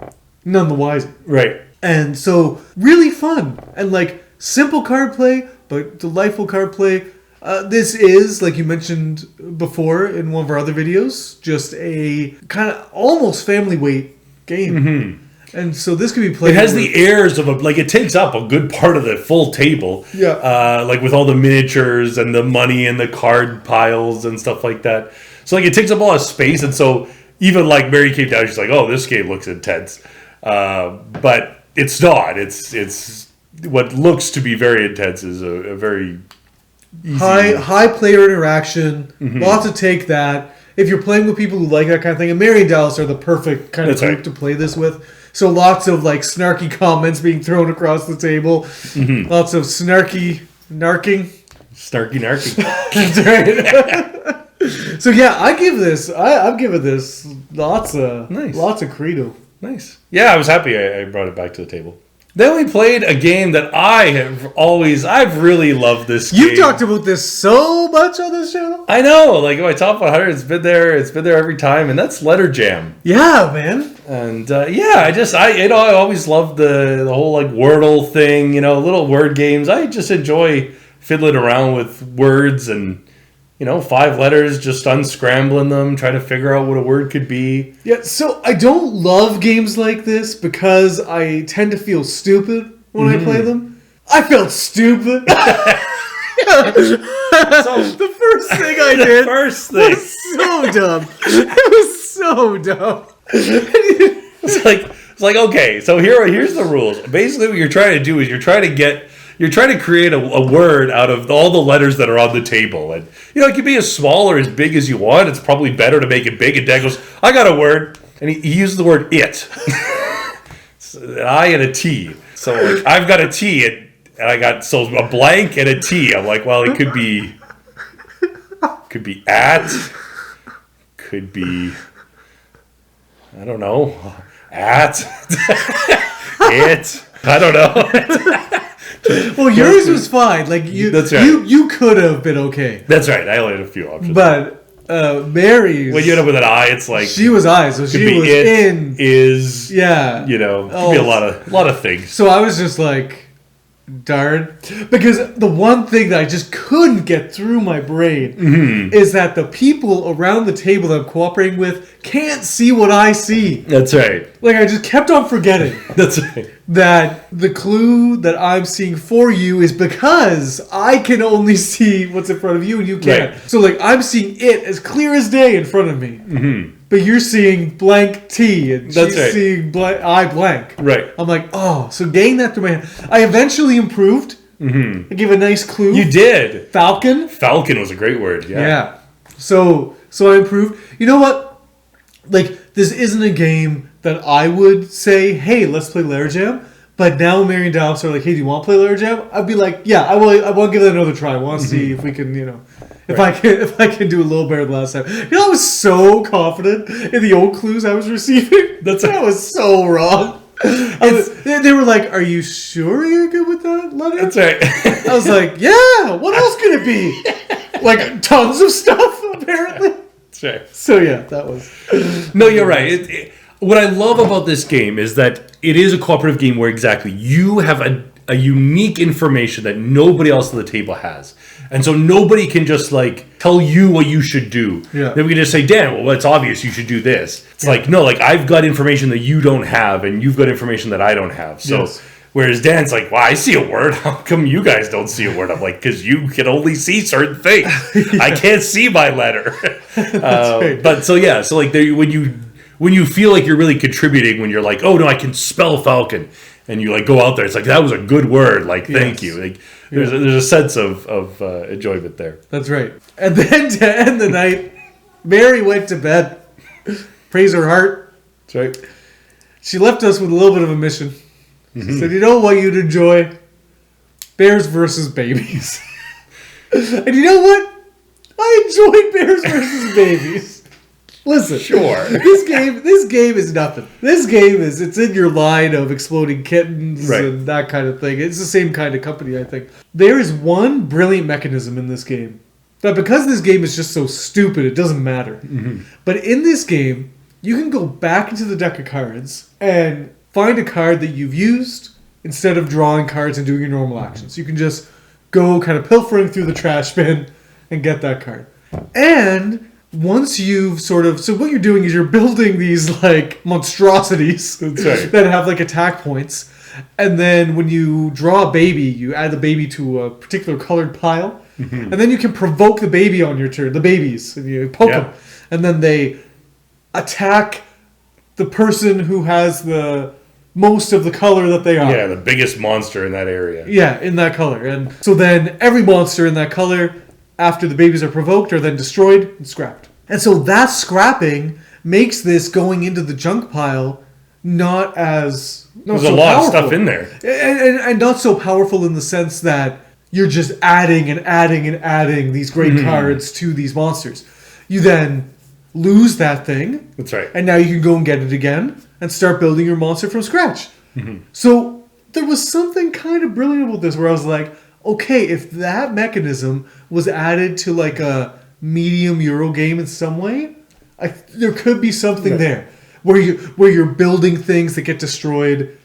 none the wiser. Right. And so, really fun. And like, simple card play, but delightful card play. This is, like you mentioned before in one of our other videos, just a kind of almost family weight game. And so this could be played. It has the airs of it takes up a good part of the full table. Yeah. Like with all the miniatures and the money and the card piles and stuff like that. So like it takes up a lot of space. And so even like Mary came down, she's like, oh, this game looks intense. But it's not. It's what looks to be very intense is a very easy high player interaction. Lots of take that. If you're playing with people who like that kind of thing, and Mary and Dallas are the perfect kind of group to play this with. So lots of like snarky comments being thrown across the table. Lots of snarky narking. Snarky narky. That's right. So yeah, I'm giving this lots of credo. Nice. Yeah, I was happy I brought it back to the table. Then we played a game that I've really loved this game. You've talked about this so much on this channel. I know, like my top 100, it's been there every time, and that's Letter Jam. Yeah, man. And I always loved the whole like Wordle thing, little word games. I just enjoy fiddling around with words and 5 letters, just unscrambling them, trying to figure out what a word could be. Yeah, so I don't love games like this because I tend to feel stupid when I play them. I felt stupid. So, the first thing I did was so dumb. It was so dumb. It's like okay, so here's the rules. Basically, what you're trying to do is you're trying to create a word out of all the letters that are on the table. And, it can be as small or as big as you want. It's probably better to make it big. And Dad goes, I got a word. And he uses the word it. An I and a T. So, like, I've got a T and I got a blank and a T. I'm like, well, it could be at. Could be, I don't know, at. It. I don't know. Well, yours was fine. Like That's right. You could have been okay. That's right. I only had a few options. But Mary's, when you end up with an I, it's like she was I, so she was in. Is Yeah. Could be a lot of things. So I was just like, darn. Because the one thing that I just couldn't get through my brain is that the people around the table that I'm cooperating with can't see what I see. That's right. Like, I just kept on forgetting. That's right. That the clue that I'm seeing for you is because I can only see what's in front of you and you can't. Right. So, like, I'm seeing it as clear as day in front of me. Mm-hmm. But you're seeing blank T and she's seeing I blank. Right. I'm like, oh, so getting that through my head. I eventually improved. Mm-hmm. I gave a nice clue. You did. Falcon. Falcon was a great word. Yeah. So I improved. You know what? Like, this isn't a game that I would say, hey, let's play Lair Jam. But now Mary and Dallas are like, hey, do you want to play Lair Jam? I'd be like, yeah, I will. I want to give it another try. I want to see if we can, if I can do a little better than last time. I was so confident in the old clues I was receiving. That was so wrong. They were like, are you sure you're good with that letter? That's right. I was like, yeah, what else could it be? Like, tons of stuff, apparently. That's right. So, yeah, that was... No, you're right. What I love about this game is that it is a cooperative game where exactly you have a unique information that nobody else at the table has. And so nobody can just like tell you what you should do. Yeah. Then we can just say, Dan, well, it's obvious you should do this. It's like, no, like I've got information that you don't have and you've got information that I don't have. So whereas Dan's like, well, I see a word. How come you guys don't see a word? I'm like, because you can only see certain things. I can't see my letter. Right. But so, yeah. So like when you feel like you're really contributing, when you're like, oh no, I can spell Falcon. And you like go out there, it's like, that was a good word. Like, thank you. Like, there's a sense of enjoyment there. That's right. And then to end the night, Mary went to bed. Praise her heart. That's right. She left us with a little bit of a mission. She said, you know what you'd enjoy? Bears versus babies. And you know what? I enjoyed Bears versus babies. Listen, sure. This game is nothing. This game it's in your line of exploding kittens and that kind of thing. It's the same kind of company, I think. There is one brilliant mechanism in this game that because this game is just so stupid, it doesn't matter. Mm-hmm. But in this game, you can go back into the deck of cards and find a card that you've used instead of drawing cards and doing your normal actions. You can just go kind of pilfering through the trash bin and get that card. And once you've so what you're doing is you're building these like monstrosities that have like attack points, and then when you draw a baby, you add the baby to a particular colored pile, and then you can provoke the baby on your turn, the babies, and you poke them, and then they attack the person who has the most of the color that they are. Yeah, the biggest monster in that area. Yeah, in that color. And so then every monster in that color, after the babies are provoked, are then destroyed and scrapped. And so that scrapping makes this going into the junk pile not as... There's a lot of stuff in there. And not so powerful in the sense that you're just adding and adding and adding these great cards to these monsters. You then lose that thing. That's right. And now you can go and get it again and start building your monster from scratch. Mm-hmm. So there was something kind of brilliant about this where I was like, okay, if that mechanism was added to like a medium Euro game in some way, there could be something there where you're building things that get destroyed,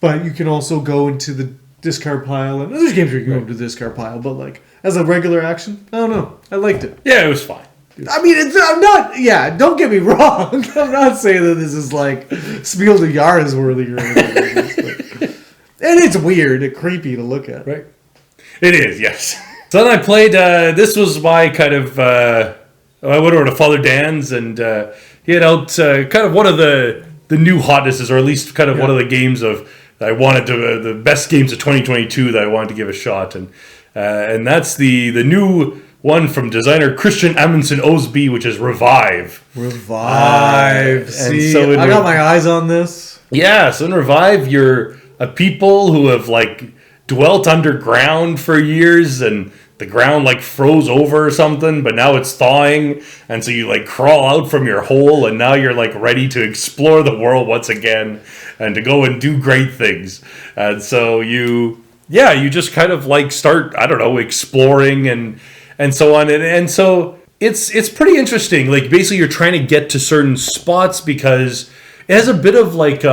but you can also go into the discard pile. And there's games where you can go into the discard pile, but like as a regular action, I don't know. I liked it. Yeah, it was fine. I mean, I'm not. Yeah, don't get me wrong. I'm not saying that this is like Spiel des Jahres worthy or anything like this, but, and it's weird and creepy to look at. Right. It is, yes. So then I played, this was my kind of, I went over to Father Dan's and he had out kind of one of the new hotnesses, or at least kind of one of the games that I wanted to, the best games of 2022 that I wanted to give a shot. And that's the new one from designer Christian Amundsen Osby, which is Revive. See, so I got my eyes on this. Yeah, so in Revive, you're a people who have like dwelt underground for years, and the ground like froze over or something, but now it's thawing, and so you like crawl out from your hole, and now you're like ready to explore the world once again and to go and do great things. And so you just kind of like start, I don't know, exploring and so on, and so it's pretty interesting. Like basically you're trying to get to certain spots because it has a bit of like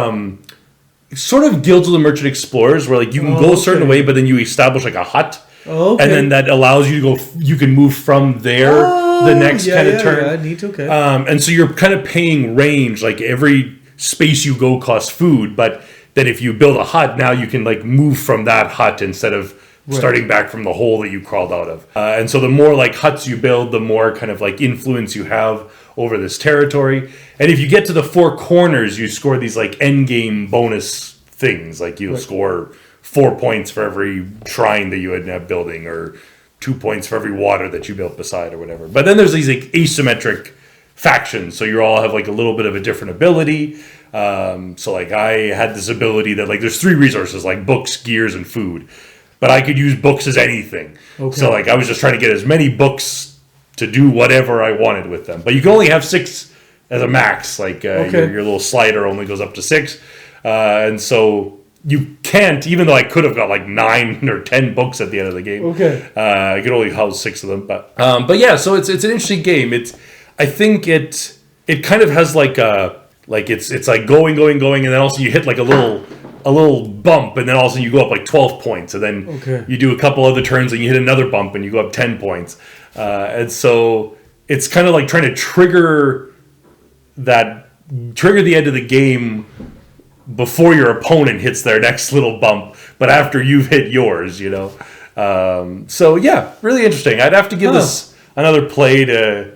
sort of Guilds of the Merchant Explorers, where like you can go a certain way, but then you establish like a hut. And then that allows you to go. You can move from there the next kind of turn. Yeah, neat. Okay. And so you're kind of paying range. Like every space you go costs food, but then if you build a hut, now you can like move from that hut instead of starting back from the hole that you crawled out of. And so the more like huts you build, the more kind of like influence you have over this territory. And if you get to the 4 corners, you score these like end game bonus things. Like you'll score 4 points for every shrine that you end up building, or 2 points for every water that you built beside, or whatever. But then there's these like asymmetric factions, so you all have like a little bit of a different ability. So like I had this ability that like there's 3 resources, like books, gears, and food, but I could use books as anything. So like I was just trying to get as many books to do whatever I wanted with them. But you can only have 6 as a max. Like your little slider only goes up to 6, and so you can't, even though I could have got like 9 or 10 books at the end of the game. I could only house 6 of them. But yeah, so it's an interesting game. I think it kind of has like a it's like going, and then also you hit like a little bump, and then all of a sudden you go up like 12 points, and then you do a couple other turns and you hit another bump and you go up 10 points. And so it's kind of like trying to trigger the end of the game before your opponent hits their next little bump, but after you've hit yours, you know. So yeah, really interesting. I'd have to give this another play to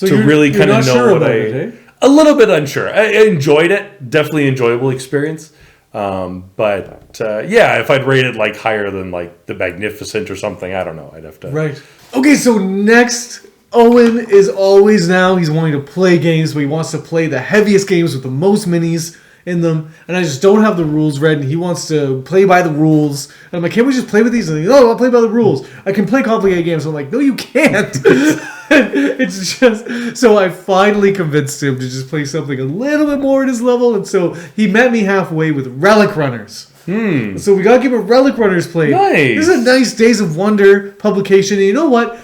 really kind of know what a little bit unsure. I enjoyed it, definitely enjoyable experience. But yeah, if I'd rate it like higher than like the Magnificent or something, I don't know. I'd have to. Right. Okay, so next, Owen is always now he's wanting to play games, but he wants to play the heaviest games with the most minis in them, and I just don't have the rules read, and he wants to play by the rules. And I'm like, can't we just play with these? And he's like, no, I'll play by the rules. I can play complicated games. So I'm like, no, you can't. It's just, so I finally convinced him to just play something a little bit more at his level, and so he met me halfway with Relic Runners. So we gotta give a Relic Runners play. Nice. This is a nice Days of Wonder publication, and you know what?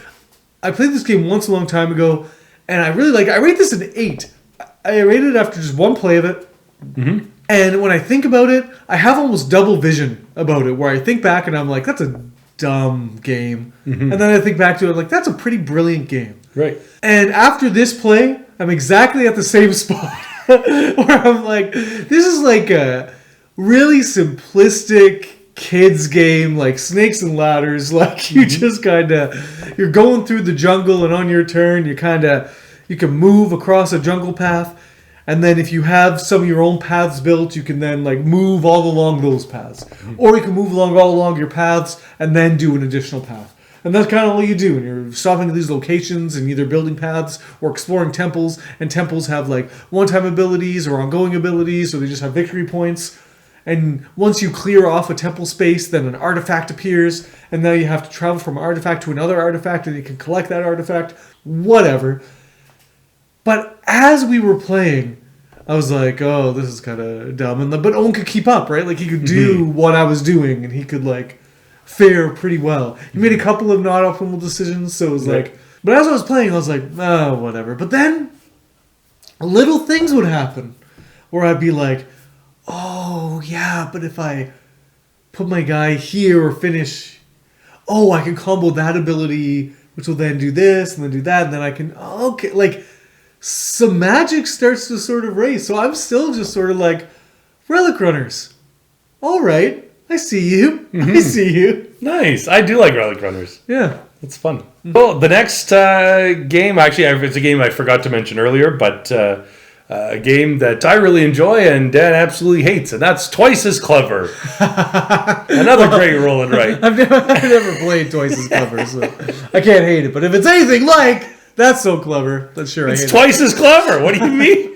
I played this game once a long time ago, and I really like it. I rate this an 8. I rated it after just one play of it. And when I think about it, I have almost double vision about it, where I think back and I'm like, that's a dumb game. And then I think back to it like, that's a pretty brilliant game. Right. And after this play, I'm exactly at the same spot where I'm like, this is like a really simplistic kids game, like Snakes and Ladders. Like you just kind of, you're going through the jungle, and on your turn, you can move across a jungle path. And then if you have some of your own paths built, you can then like move all along those paths. Or you can move all along your paths and then do an additional path. And that's kind of what you do. And you're stopping at these locations and either building paths or exploring temples. And temples have like one-time abilities or ongoing abilities, so they just have victory points. And once you clear off a temple space, then an artifact appears. And now you have to travel from an artifact to another artifact, and you can collect that artifact. Whatever. But as we were playing, I was like, oh, this is kind of dumb. But Owen could keep up, right? Like, he could do what I was doing, and he could, like, fare pretty well. He made a couple of not optimal decisions, so it was like... But as I was playing, I was like, oh, whatever. But then, little things would happen, where I'd be like, oh, yeah, but if I put my guy here or finish... Oh, I can combo that ability, which will then do this, and then do that, and then I can... Okay, like... Some magic starts to sort of raise. So I'm still just sort of like, Relic Runners. All right. I see you. I see you. Nice. I do like Relic Runners. Yeah. It's fun. Well, the next game, actually, it's a game I forgot to mention earlier, but a game that I really enjoy and Dan absolutely hates, and that's Twice as Clever. Another great roll and write. I've never played Twice as Clever, so I can't hate it. But if it's anything like... That's so clever. That's sure. It's twice as clever. What do you mean?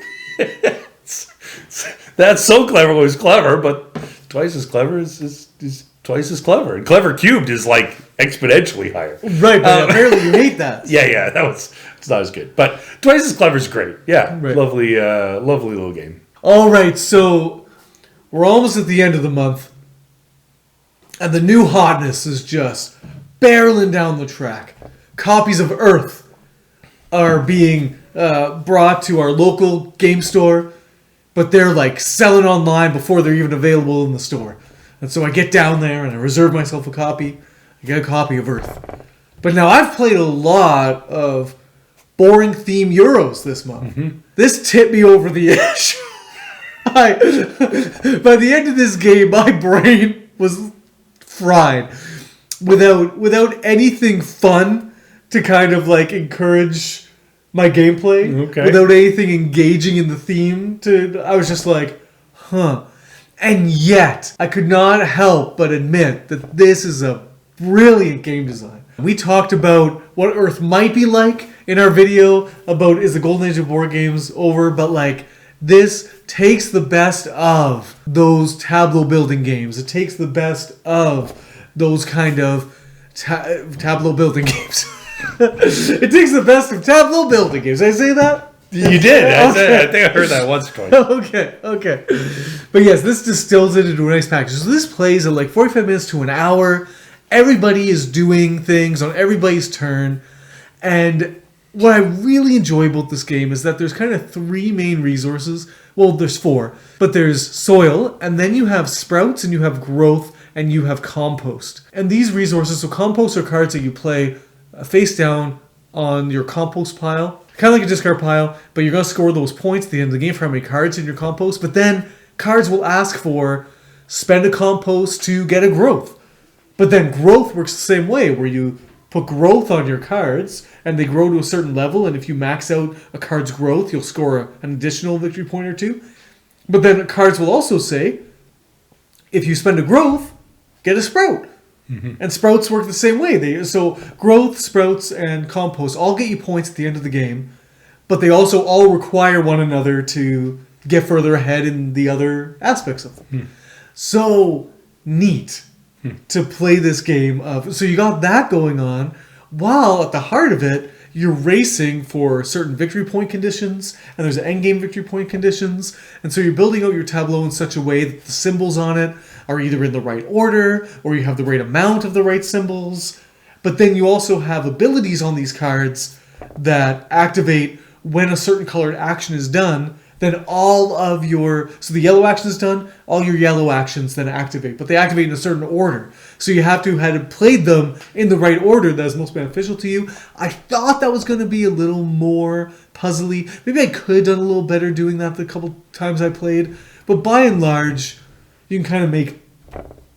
That's so clever was clever, but twice as clever is twice as clever. And clever cubed is like exponentially higher. Right, but apparently you hate that. Yeah, it's not as good. But twice as clever is great. Yeah, right. Lovely little game. All right, so we're almost at the end of the month, and the new hotness is just barreling down the track. Copies of Earth are being brought to our local game store but they're like selling online before they're even available in the store. And so I get down there and I reserve myself a copy. I get a copy of Earth. But now I've played a lot of boring theme Euros this month. Mm-hmm. This tipped me over the edge. By the end of this game, my brain was fried. Without anything fun to kind of like encourage my gameplay. Okay. Without anything engaging in the theme. I was just like, huh. And yet, I could not help but admit that this is a brilliant game design. We talked about what Earth might be like in our video about is the golden age of board games over, but like this takes the best of those tableau building games. It takes the best of those kind of tableau building games. It takes the best of tableau building games. Did I say that? You did. Okay. I think I heard that once or twice. Okay. But yes, this distills it into a nice package. So this plays at like 45 minutes to an hour. Everybody is doing things on everybody's turn. And what I really enjoy about this game is that there's kind of three main resources. Well, there's four. But there's soil, and then you have sprouts, and you have growth, and you have compost. And these resources, so compost are cards that you play face down on your compost pile. Kind of like a discard pile, but you're going to score those points at the end of the game for how many cards in your compost. But then cards will ask for spend a compost to get a growth. But then growth works the same way, where you put growth on your cards and they grow to a certain level. And if you max out a card's growth, you'll score an additional victory point or two. But then cards will also say, if you spend a growth, get a sprout. Mm-hmm. And sprouts work the same way. So growth, sprouts, and compost all get you points at the end of the game, but they also all require one another to get further ahead in the other aspects of them. Hmm. So neat to play this game of. So you got that going on, while at the heart of it, you're racing for certain victory point conditions, and there's endgame victory point conditions, and so you're building out your tableau in such a way that the symbols on it are either in the right order, or you have the right amount of the right symbols. But then you also have abilities on these cards that activate when a certain colored action is done. Then so the yellow action is done, all your yellow actions then activate. But they activate in a certain order. So you have to have played them in the right order that is most beneficial to you. I thought that was going to be a little more puzzly. Maybe I could have done a little better doing that the couple times I played. But by and large, you can kind of make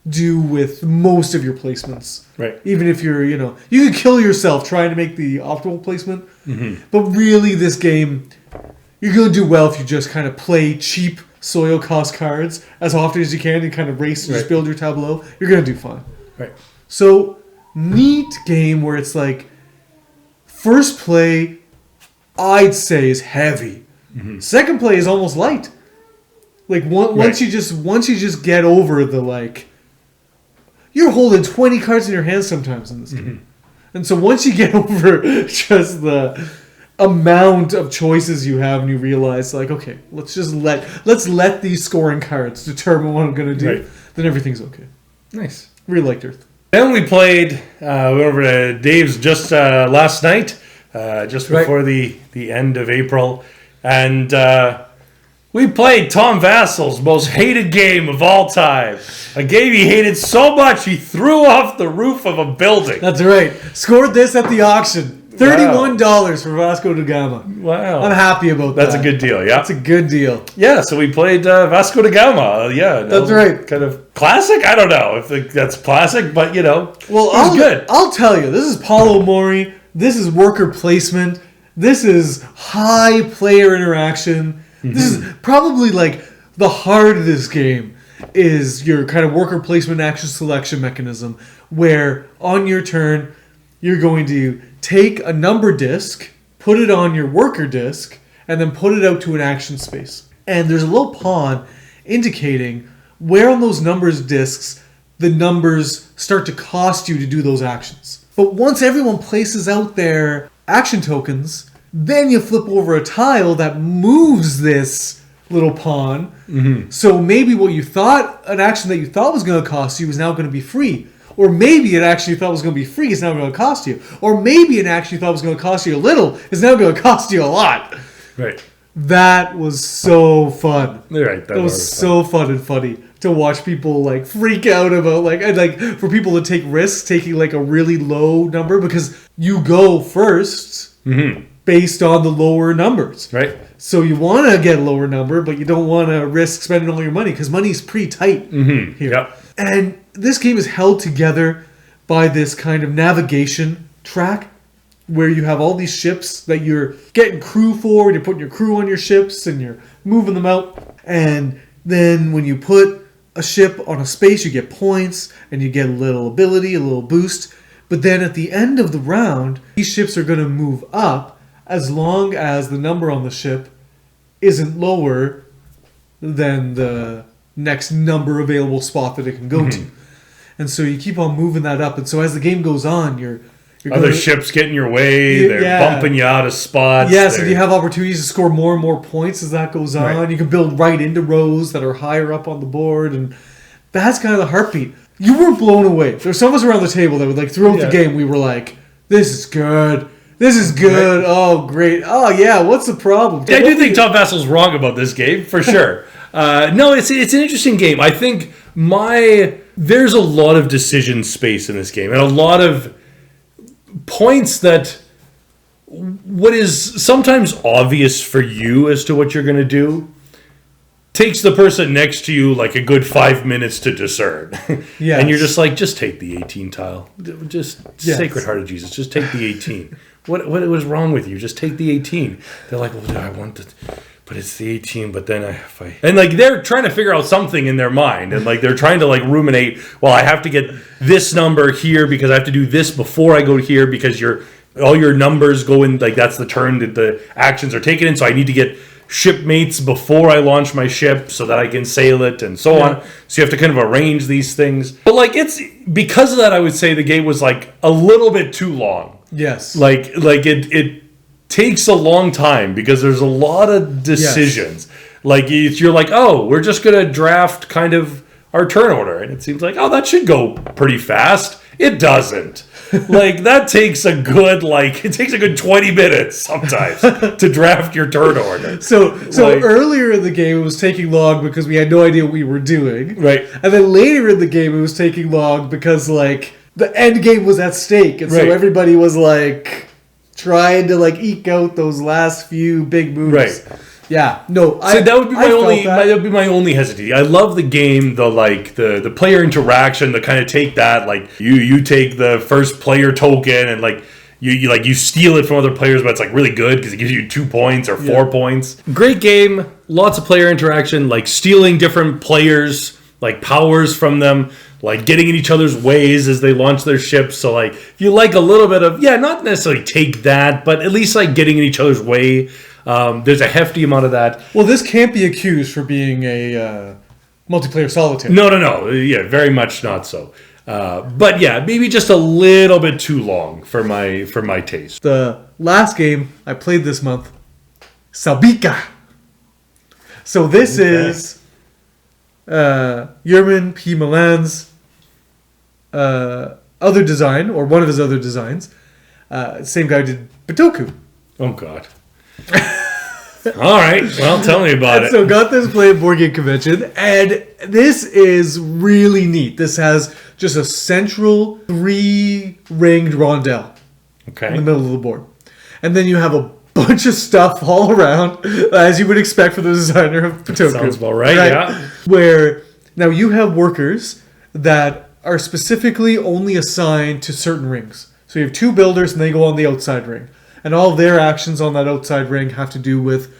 do with most of your placements. Right. Even if you're, you can kill yourself trying to make the optimal placement. Mm-hmm. But really, this game, you're going to do well if you just kind of play cheap soil cost cards as often as you can and kind of race and just build your tableau. You're going to do fine. Right. So, neat game where it's like, first play, I'd say is heavy. Mm-hmm. Second play is almost light. Like once you just get over the like, you're holding 20 cards in your hand sometimes in this game. Mm-hmm. And so once you get over just the amount of choices you have and you realize like, okay, let's let these scoring cards determine what I'm going to do, then everything's okay. Nice. Really liked Earth. Then we played, we went over to Dave's just last night, just before the end of April. And we played Tom Vassal's most hated game of all time. A game he hated so much he threw off the roof of a building. That's right. Scored this at the auction. $31 for Vasco de Gama. Wow. I'm happy about that. That's a good deal, yeah? That's a good deal. Yeah, so we played Vasco de Gama. That's right. Kind of classic? I don't know if that's classic, but, Well, it was good. I'll tell you, this is Paulo Mori. This is worker placement. This is high player interaction. Mm-hmm. This is probably like the heart of this game is your kind of worker placement action selection mechanism where on your turn you're going to take a number disc, put it on your worker disc, and then put it out to an action space. And there's a little pawn indicating where on those numbers discs the numbers start to cost you to do those actions. But once everyone places out their action tokens, then you flip over a tile that moves this little pawn. Mm-hmm. So maybe an action that you thought was going to cost you is now going to be free. Or maybe an action you thought was going to be free is now going to cost you. Or maybe an action you thought was going to cost you a little is now going to cost you a lot. Right. That was so fun. Right, That was so fun and funny to watch people like freak out about and like for people to take risks taking like a really low number because you go first based on the lower numbers. Right. So you want to get a lower number, but you don't want to risk spending all your money because money's pretty tight here. Yep. And this game is held together by this kind of navigation track where you have all these ships that you're getting crew for, and you're putting your crew on your ships, and you're moving them out. And then when you put a ship on a space, you get points, and you get a little ability, a little boost. But then at the end of the round, these ships are going to move up as long as the number on the ship isn't lower than the next number available spot that it can go to. And so you keep on moving that up. And so as the game goes on, you're other ships get in your way. They're bumping you out of spots. Yes, and you have opportunities to score more and more points as that goes on. Right. You can build right into rows that are higher up on the board, and that's kind of the heartbeat. You were blown away. There's some of us around the table that would like throughout the game. We were like, "This is good. This is good. Right. Oh, great. Oh, yeah. What's the problem?" I do think Tom Vassel's wrong about this game for sure. No, it's an interesting game. I think there's a lot of decision space in this game, and a lot of points that what is sometimes obvious for you as to what you're going to do takes the person next to you like a good 5 minutes to discern. Yes. And you're just like, just take the 18 tile. Sacred Heart of Jesus, just take the 18. What was wrong with you? Just take the 18. They're like, well, I want it, but it's the 18. But then and like they're trying to figure out something in their mind, and like they're trying to like ruminate. Well, I have to get this number here because I have to do this before I go here because all your numbers go in, like that's the turn that the actions are taken in. So I need to get shipmates before I launch my ship so that I can sail it and so on. So you have to kind of arrange these things. But like it's because of that, I would say the game was like a little bit too long. Yes. Like it takes a long time because there's a lot of decisions. Yes. Like you're like, oh, we're just gonna draft kind of our turn order, and it seems like, oh, that should go pretty fast. It doesn't. Like that takes a good 20 minutes sometimes to draft your turn order. So earlier in the game it was taking long because we had no idea what we were doing. Right. And then later in the game it was taking long because like the end game was at stake, and so everybody was like trying to like eke out those last few big moves. Right. Yeah. No. That would be my only hesitancy. I love the game, the player interaction, the kind of take that like you take the first player token and like you steal it from other players, but it's like really good because it gives you 2 points or 4 points. Great game. Lots of player interaction, like stealing different players, like powers from them, like getting in each other's ways as they launch their ships. So like if you like a little bit of, not necessarily take that, but at least like getting in each other's way. There's a hefty amount of that. Well, this can't be accused for being a multiplayer solitaire. No. Yeah, very much not so. But yeah, maybe just a little bit too long for my taste. The last game I played this month, Sabika. So this is Yerman P. Milan's other design, or one of his other designs. Same guy who did Batoku. Oh, God. All right, well, tell me about it. So got this play at Board Game Convention, and this is really neat. This has just a central 3-ringed rondelle in the middle of the board. And then you have a bunch of stuff all around, as you would expect for the designer of Batoku. Sounds about right, yeah. Where now you have workers that are specifically only assigned to certain rings. So you have 2 builders, and they go on the outside ring. And all of their actions on that outside ring have to do with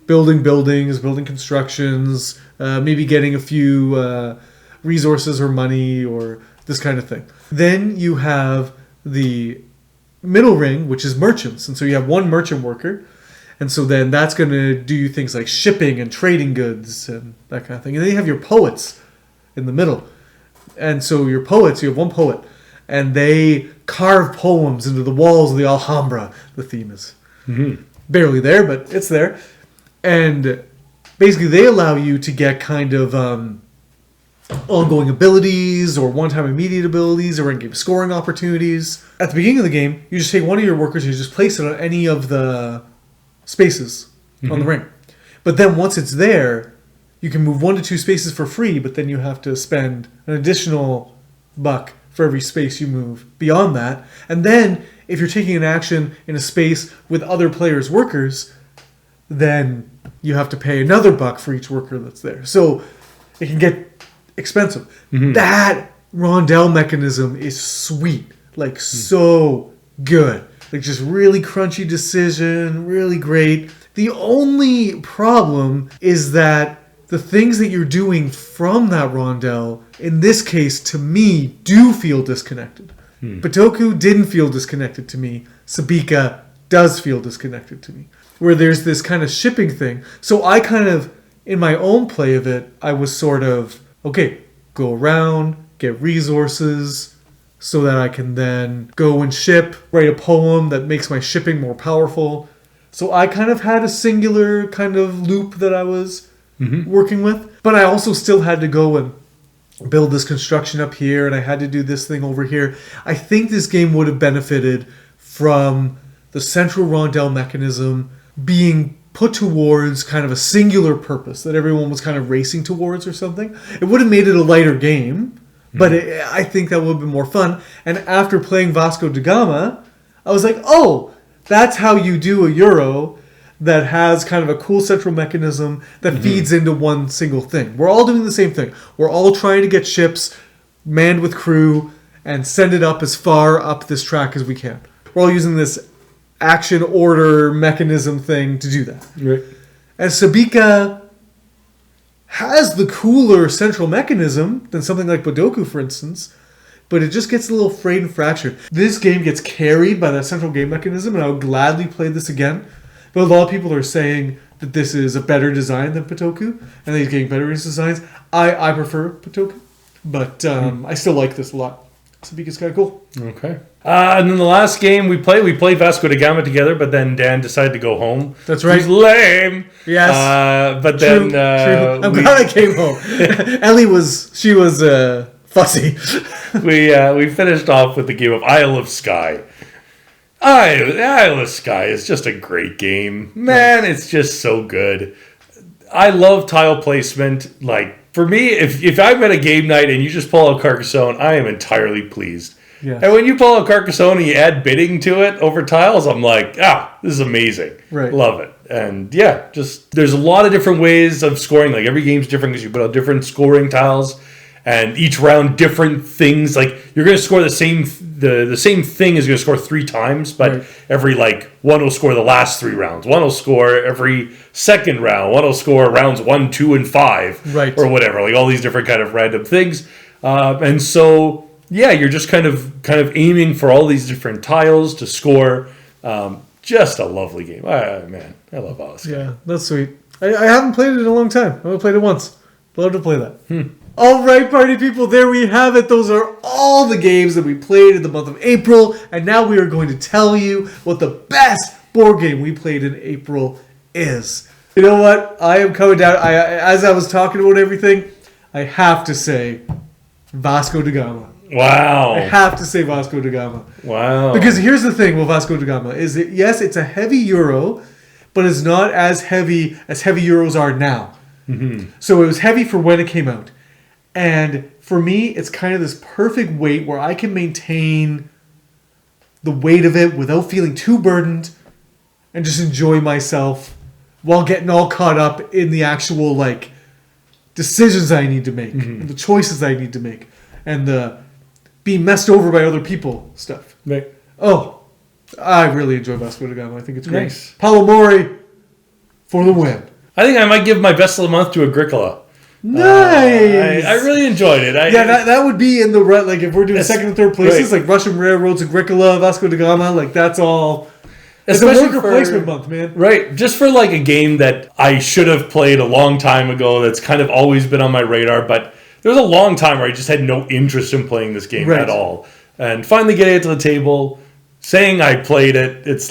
building buildings, building constructions, maybe getting a few resources or money or this kind of thing. Then you have the middle ring, which is merchants. And so you have 1 merchant worker. And so then that's going to do things like shipping and trading goods and that kind of thing. And then you have your poets in the middle. And so your poets, you have 1 poet. And they carve poems into the walls of the Alhambra. The theme is barely there, but it's there. And basically they allow you to get kind of ongoing abilities or one-time immediate abilities or in-game scoring opportunities. At the beginning of the game, you just take one of your workers and you just place it on any of the spaces on the ring. But then once it's there, you can move 1 to 2 spaces for free, but then you have to spend an additional buck for every space you move beyond that. And then if you're taking an action in a space with other players' workers, then you have to pay another buck for each worker that's there. So it can get expensive. That rondelle mechanism is sweet. Like, so good. Like, just really crunchy decision, really great. The only problem is that the things that you're doing from that rondelle, in this case, to me, do feel disconnected. Batoku didn't feel disconnected to me. Sabika does feel disconnected to me. Where there's this kind of shipping thing. So I kind of, in my own play of it, I was sort of, okay, go around, get resources, so that I can then go and ship, write a poem that makes my shipping more powerful. So I kind of had a singular kind of loop that I was working with. But I also still had to go and build this construction up here, and I had to do this thing over here. I think this game would have benefited from the central rondelle mechanism being put towards kind of a singular purpose that everyone was kind of racing towards or something. It would have made it a lighter game, but I think that would have been more fun. And after playing Vasco de Gama, I was like, oh, that's how you do a Euro that has kind of a cool central mechanism that feeds into one single thing. We're all doing the same thing. We're all trying to get ships manned with crew and send it up as far up this track as we can. We're all using this action order mechanism thing to do that. Right. And Sabika has the cooler central mechanism than something like Batoku, for instance, but it just gets a little frayed and fractured. This game gets carried by that central game mechanism, and I would gladly play this again. But a lot of people are saying that this is a better design than Batoku, and that he's getting better designs. I prefer Batoku, but I still like this a lot. Sabika's kind of cool. Okay. And then the last game we played Vasco de Gama together, but then Dan decided to go home. That's right. He's lame. Yes. But True, then... true. I'm glad I came home. Ellie was fussy. we finished off with the game of Isle of Skye. Isle of Skye is just a great game. Man, it's just so good. I love tile placement. Like, for me, if I'm at a game night and you just pull out Carcassonne, I am entirely pleased. Yeah. And when you pull out Carcassonne and you add bidding to it over tiles, I'm like, this is amazing. Right. Love it. And yeah, just there's a lot of different ways of scoring. Like, every game's different because you put out different scoring tiles. And each round, different things. Like, you're going to score the same thing is going to score 3 times, but every, one will score the last 3 rounds. One will score every second round. One will score rounds 1, 2, and 5. Right. Or whatever. Like, all these different kind of random things. And so, yeah, you're just kind of aiming for all these different tiles to score. Just a lovely game. Man, I love Oscar. Yeah, that's sweet. I haven't played it in a long time. I've only played it once. Love to play that. All right, party people, there we have it. Those are all the games that we played in the month of April. And now we are going to tell you what the best board game we played in April is. You know what? I am coming down. As I was talking about everything, I have to say Vasco de Gama. Wow. I have to say Vasco de Gama. Wow. Because here's the thing with Vasco de Gama is that, yes, it's a heavy Euro, but it's not as heavy as heavy Euros are now. So it was heavy for when it came out. And for me, it's kind of this perfect weight where I can maintain the weight of it without feeling too burdened and just enjoy myself while getting all caught up in the actual, decisions I need to make and the choices I need to make and the being messed over by other people stuff. Right. Oh, I really enjoy Vasco da Gama. I think it's great. Nice. Paulo Mori for the win. I think I might give my best of the month to Agricola. Nice. I really enjoyed it. That would be in the right. If we're doing second and third places, like Russian Railroads, Agricola, Vasco da Gama, that's all. It's a worker placement month, man. Right. Just for a game that I should have played a long time ago. That's kind of always been on my radar, but there was a long time where I just had no interest in playing this game at all. And finally getting it to the table, saying I played it, it's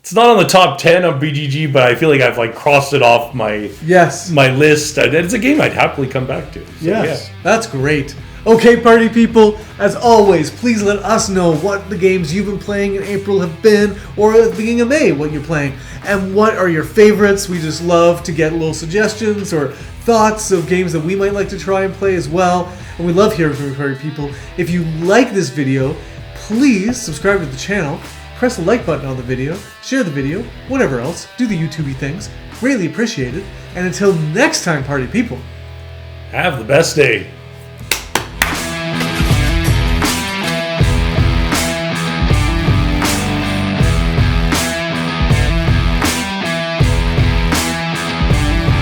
it's not on the top 10 of BGG, but I feel like I've crossed it off my list. And it's a game I'd happily come back to. So, That's great. Okay, party people, as always, please let us know what the games you've been playing in April have been, or at the beginning of May, what you're playing, and what are your favorites. We just love to get little suggestions or thoughts of games that we might like to try and play as well, and we love hearing from you, party people. If you like this video, please subscribe to the channel, press the like button on the video, share the video, whatever else, do the YouTubey things. Greatly appreciated, and until next time, party people, Have the best day.